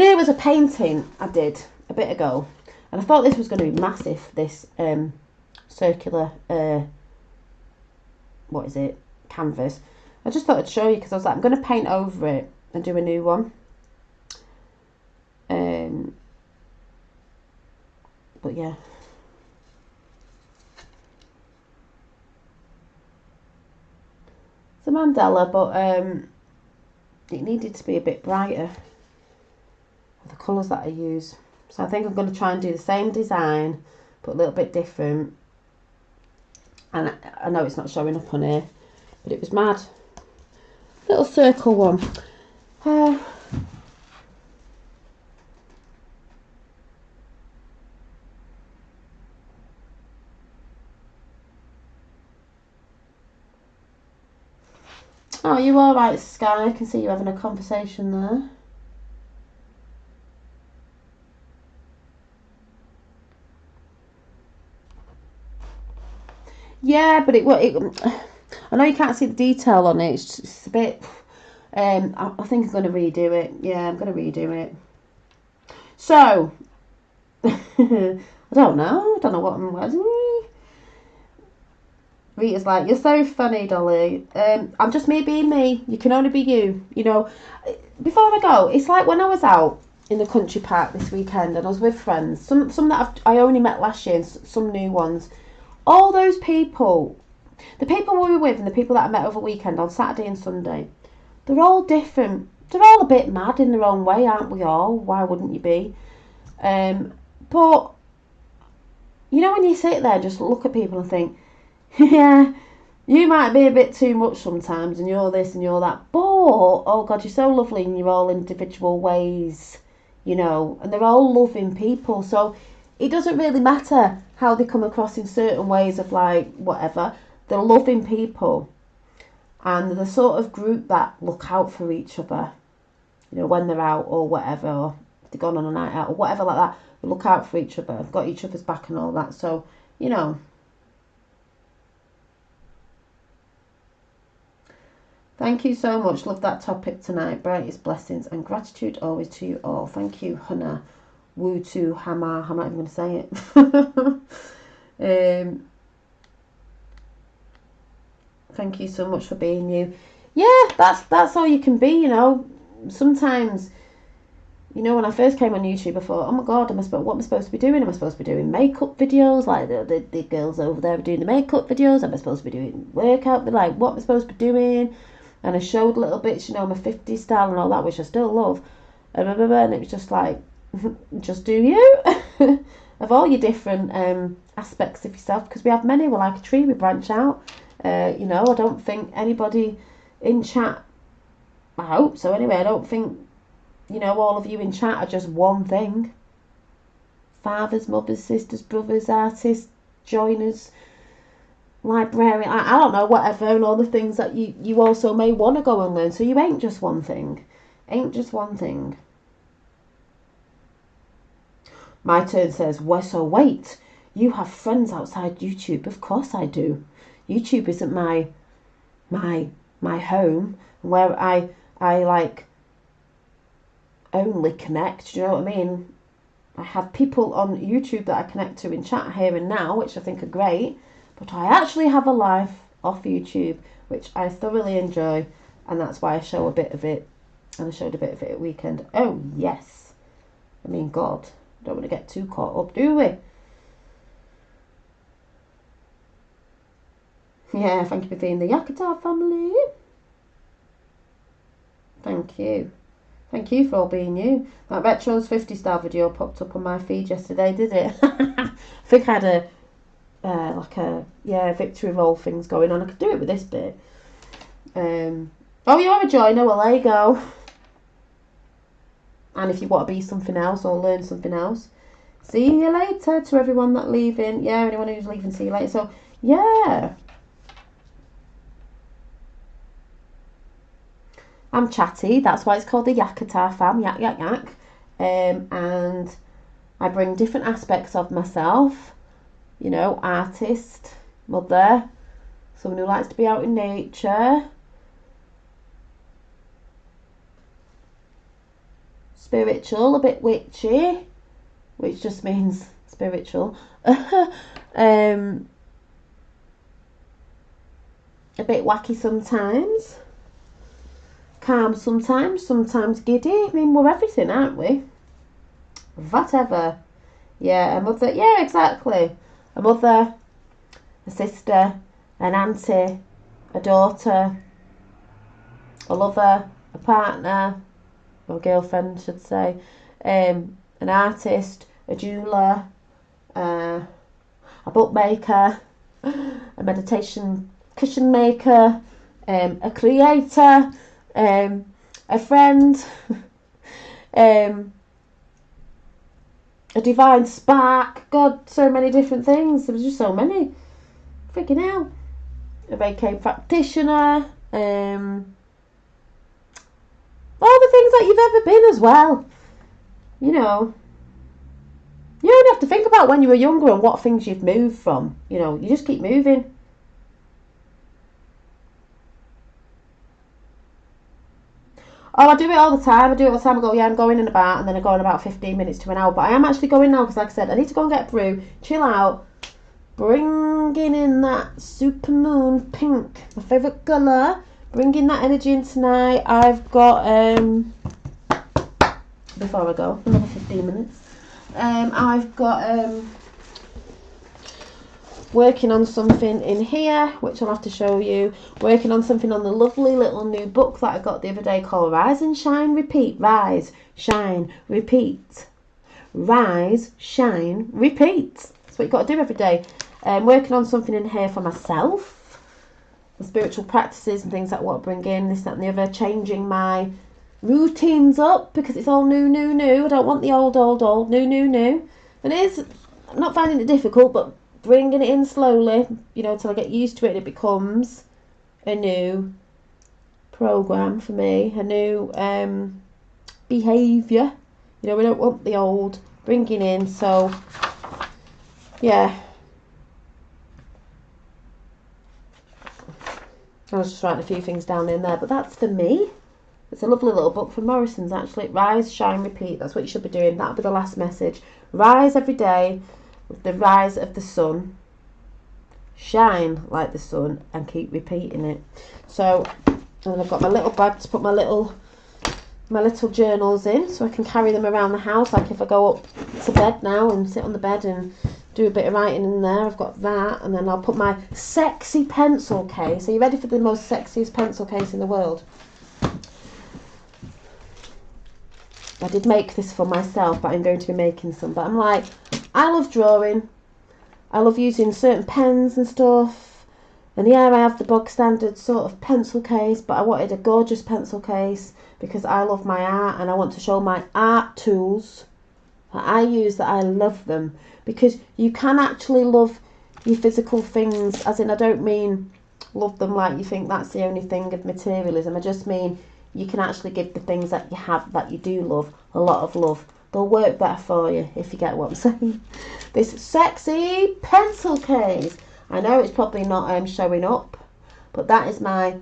Speaker 1: here was a painting I did a bit ago, and I thought this was going to be massive, this circular canvas. I just thought I'd show you because I was like, I'm going to paint over it and do a new one. But yeah, it's a mandala, but it needed to be a bit brighter, the colours that I use. So I think I'm going to try and do the same design but a little bit different. And I know it's not showing up on here, But it was mad. Little circle one. Oh, you alright, Sky? I can see you having a conversation there. Yeah, but I know you can't see the detail on it. It's a bit. I think I'm going to redo it. Yeah, I'm going to redo it. So, I don't know. I don't know what I'm. Rita's like, you're so funny, Dolly. I'm just me being me. You can only be you. You know. Before I go, it's like when I was out in the country park this weekend and I was with friends. Some that I only met last year, and some new ones. All those people, the people we were with and the people that I met over the weekend on Saturday and Sunday, they're all different. They're all a bit mad in their own way, aren't we all? Why wouldn't you be? But, you know when you sit there and just look at people and think, yeah, you might be a bit too much sometimes and you're this and you're that, but, oh God, you're so lovely in your all individual ways, you know, and they're all loving people. So it doesn't really matter how they come across in certain ways of like whatever. They're loving people, and they're the sort of group that look out for each other, you know, when they're out or whatever, or if they've gone on a night out or whatever like that. They look out for each other, got each other's back and all that. So, you know. Thank you so much. Love that topic tonight. Brightest blessings and gratitude always to you all. Thank you, Hannah. Woo to Hammer. I'm not even going to say it. Thank you so much for being you. Yeah, that's all you can be, you know. Sometimes, you know, when I first came on YouTube, I thought, oh my God, what am I supposed to be doing? Am I supposed to be doing makeup videos like the girls over there are doing the makeup videos? Am I supposed to be doing workout? Like, what am I supposed to be doing? And I showed little bits, you know, my 50s style and all that, which I still love. And it was just like, just do you. Of all your different aspects of yourself, because we have many. We're like a tree, we branch out. You know, I don't think anybody in chat, I hope so anyway, I don't think, you know, all of you in chat are just one thing. Fathers, mothers, sisters, brothers, artists, joiners, librarian, I don't know, whatever, and all the things that you also may want to go and learn. So you ain't just one thing. Ain't just one thing. My turn says, well, so wait, you have friends outside YouTube? Of course I do. YouTube isn't my home where I like only connect, do you know what I mean? I have people on YouTube that I connect to in chat here and now, which I think are great, but I actually have a life off YouTube, which I thoroughly enjoy, and that's why I show a bit of it, and I showed a bit of it at weekend. Oh yes, I mean, God, don't want to get too caught up, do we? Yeah, thank you for being the Yakata family. Thank you. Thank you for all being you. That Retro's 50 star video popped up on my feed yesterday, did it? I think I had a victory roll things going on. I could do it with this bit. Oh, you're a joiner. Well, there you go. And if you want to be something else or learn something else, see you later to everyone that's leaving. Yeah, anyone who's leaving, see you later. So, yeah. I'm chatty, that's why it's called the Yakata fam, yak yak yak. And I bring different aspects of myself, you know, artist, mother, someone who likes to be out in nature, spiritual, a bit witchy, which just means spiritual, a bit wacky sometimes, calm sometimes giddy. I mean, we're everything, aren't we? Whatever. Yeah, a mother. Yeah, exactly. A mother, a sister, an auntie, a daughter, a lover, a partner, or girlfriend, I should say, an artist, a jeweler, a bookmaker, a meditation cushion maker, a creator, a friend, a divine spark. God, so many different things. There was just so many. Freaking hell. A Reiki practitioner. All the things that you've ever been as well. You know. You only have to think about when you were younger and what things you've moved from. You know, you just keep moving. Oh, I do it all the time. I go, yeah, I'm going in about, and then I go in about 15 minutes to an hour. But I am actually going now because, like I said, I need to go and get a brew, chill out, bringing in that super moon pink, my favourite colour, bringing that energy in tonight. I've got, before I go, another 15 minutes, I've got, working on something in here, which I'll have to show you. Working on something on the lovely little new book that I got the other day called Rise and Shine Repeat. Rise, shine, repeat. Rise, shine, repeat. That's what you've got to do every day. Working on something in here for myself. The spiritual practices and things that I want to bring in, this, that and the other. Changing my routines up because it's all new. I don't want the old. New. And it is, I'm not finding it difficult, but bringing it in slowly, you know, till I get used to it and it becomes a new program for me, a new behaviour. You know, we don't want the old bringing in, so yeah. I was just writing a few things down in there, but that's for me. It's a lovely little book from Morrison's actually. Rise, shine, repeat. That's what you should be doing. That'll be the last message. Rise every day with the rise of the sun, shine like the sun, and keep repeating it. So, and I've got my little bag to put my little journals in, so I can carry them around the house. Like if I go up to bed now and sit on the bed and do a bit of writing in there, I've got that. And then I'll put my sexy pencil case. Are you ready for the most sexiest pencil case in the world? I did make this for myself, but I'm going to be making some. But I'm like, I love drawing. I love using certain pens and stuff. And yeah, I have the bog standard sort of pencil case, but I wanted a gorgeous pencil case because I love my art and I want to show my art tools that I use, that I love them. Because you can actually love your physical things, as in I don't mean love them like you think that's the only thing of materialism. I just mean you can actually give the things that you have, that you do love, a lot of love. They'll work better for you, if you get what I'm saying. This sexy pencil case. I know it's probably not showing up, but that is my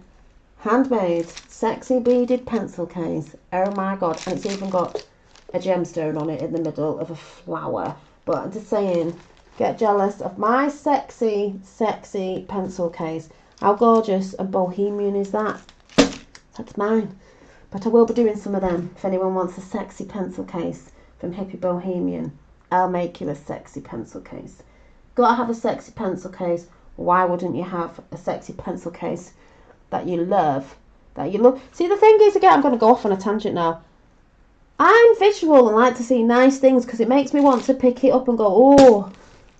Speaker 1: handmade sexy beaded pencil case. Oh my god. And it's even got a gemstone on it in the middle of a flower. But I'm just saying, get jealous of my sexy pencil case. How gorgeous and bohemian is that? That's mine. But I will be doing some of them. If anyone wants a sexy pencil case from Hippie Bohemian, I'll make you a sexy pencil case. Gotta have a sexy pencil case. Why wouldn't you have a sexy pencil case that you love? See, the thing is, again, I'm going to go off on a tangent now. I'm visual and like to see nice things because it makes me want to pick it up and go, oh,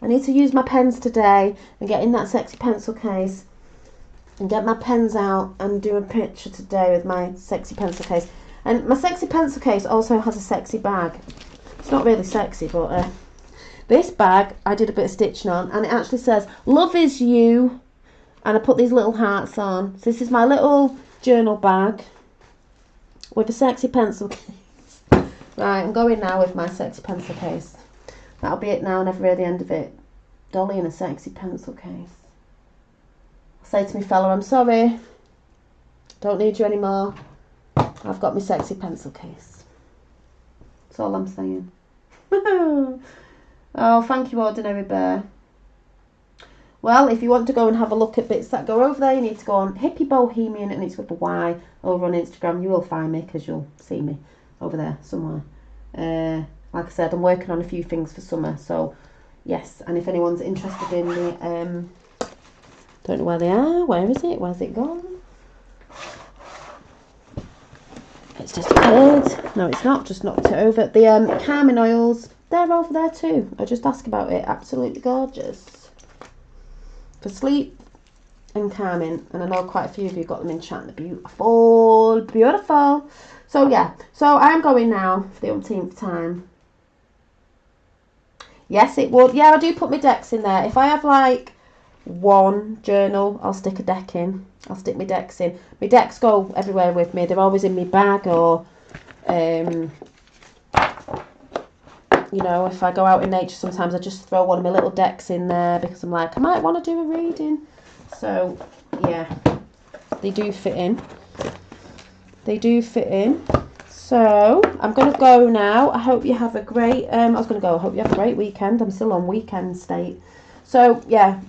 Speaker 1: I need to use my pens today and get in that sexy pencil case and get my pens out and do a picture today with my sexy pencil case. And my sexy pencil case also has a sexy bag. It's not really sexy, but this bag I did a bit of stitching on, and it actually says love is you, and I put these little hearts on. So this is my little journal bag with a sexy pencil case. Right, I'm going now with my sexy pencil case. That'll be it now, never really the end of it. Dolly in a sexy pencil case. Say to me fella, I'm sorry, don't need you anymore. I've got my sexy pencil case. That's all I'm saying. Oh, thank you, Ordinary Bear. Well, if you want to go and have a look at bits that go over there, you need to go on Hippie Bohemian, and it's with a Y, over on Instagram. You will find me because you'll see me over there somewhere. Like I said, I'm working on a few things for summer, so yes. And if anyone's interested in the don't know where they are. Where is it? Where's it gone? It's just appeared. No, it's not. Just knocked it over. The calming oils, they're over there too. I just asked about it. Absolutely gorgeous. For sleep, and calming, and I know quite a few of you got them in chat. They're beautiful, beautiful. So yeah, so I'm going now for the umpteenth time. Yes, it would. Yeah, I do put my decks in there. If I have like one journal, I'll stick a deck in. I'll stick my decks in. My decks go everywhere with me. They're always in my bag, or you know, if I go out in nature, sometimes I just throw one of my little decks in there because I'm like, I might want to do a reading. So yeah, they do fit in. They do fit in. So I'm going to go now. I hope you have a great, I hope you have a great weekend. I'm still on weekend state. So yeah,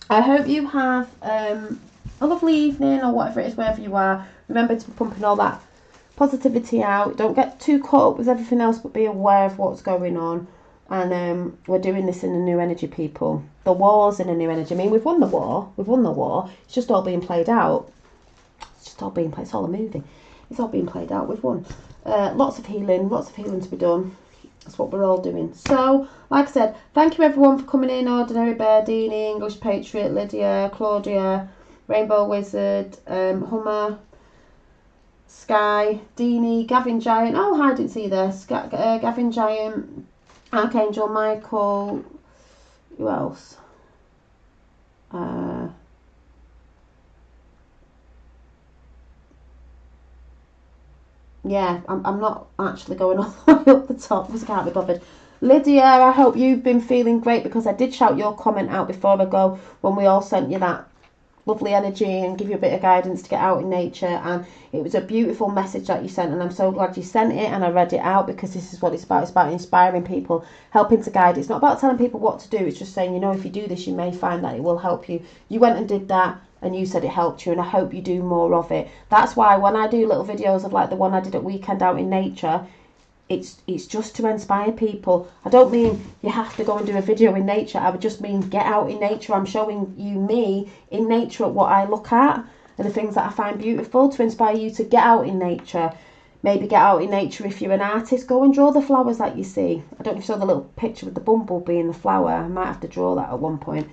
Speaker 1: I hope you have a lovely evening or whatever it is, wherever you are. Remember to be pumping all that positivity out. Don't get too caught up with everything else, but be aware of what's going on. And we're doing this in a new energy, people. The war's in a new energy. I mean, we've won the war. It's just all being played out. It's all a movie. It's all being played out. We've won. Lots of healing to be done. That's what we're all doing. So, like I said, thank you everyone for coming in. Ordinary Berdini, English Patriot, Lydia, Claudia, Rainbow Wizard, Hummer, Sky, Deanie, Gavin Giant. Oh, I didn't see this. Gavin Giant, Archangel Michael. Who else? Yeah, I'm not actually going all the way up the top because I can't be bothered. Lydia, I hope you've been feeling great, because I did shout your comment out before I go when we all sent you that lovely energy and give you a bit of guidance to get out in nature, and it was a beautiful message that you sent, and I'm so glad you sent it and I read it out, because this is what it's about inspiring people, helping to guide. It's not about telling people what to do, it's just saying, you know, if you do this you may find that it will help you. You went and did that and you said it helped you, and I hope you do more of it. That's why when I do little videos of like the one I did at Weekend Out in Nature, it's just to inspire people. I don't mean you have to go and do a video in nature. I would just mean get out in nature. I'm showing you me in nature, what I look at and the things that I find beautiful, to inspire you to get out in nature. Maybe get out in nature if you're an artist. Go and draw the flowers that you see. I don't know if you saw the little picture with the bumblebee and the flower. I might have to draw that at one point.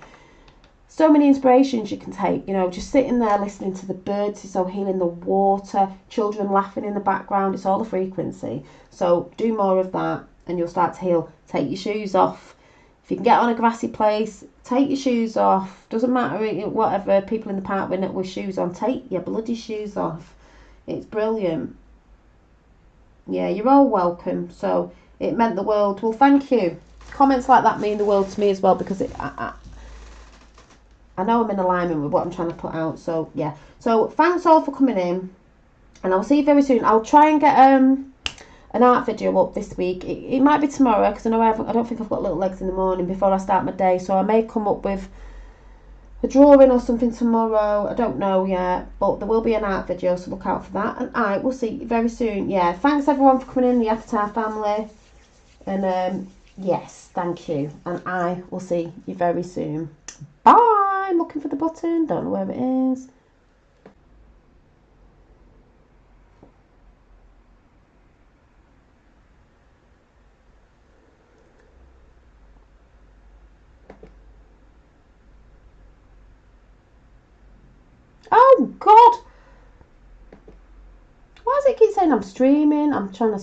Speaker 1: So many inspirations you can take, you know, just sitting there listening to the birds, it's all healing, the water, children laughing in the background, it's all the frequency. So do more of that and you'll start to heal. Take your shoes off. If you can get on a grassy place, take your shoes off. Doesn't matter, whatever, people in the park with shoes on, take your bloody shoes off. It's brilliant. Yeah, you're all welcome. So it meant the world. Well, thank you. Comments like that mean the world to me as well, because I know I'm in alignment with what I'm trying to put out. So yeah, so thanks all for coming in, and I'll see you very soon. I'll try and get an art video up this week. It might be tomorrow, because I know I don't think I've got little legs in the morning before I start my day, so I may come up with a drawing or something tomorrow. I don't know yet, but there will be an art video, so look out for that. And I will see you very soon. Yeah, thanks everyone for coming in, the Avatar family, and yes, thank you, and I will see you very soon. Bye. I'm looking for the button, don't know where it is. Oh God, why does it keep saying I'm streaming? I'm trying to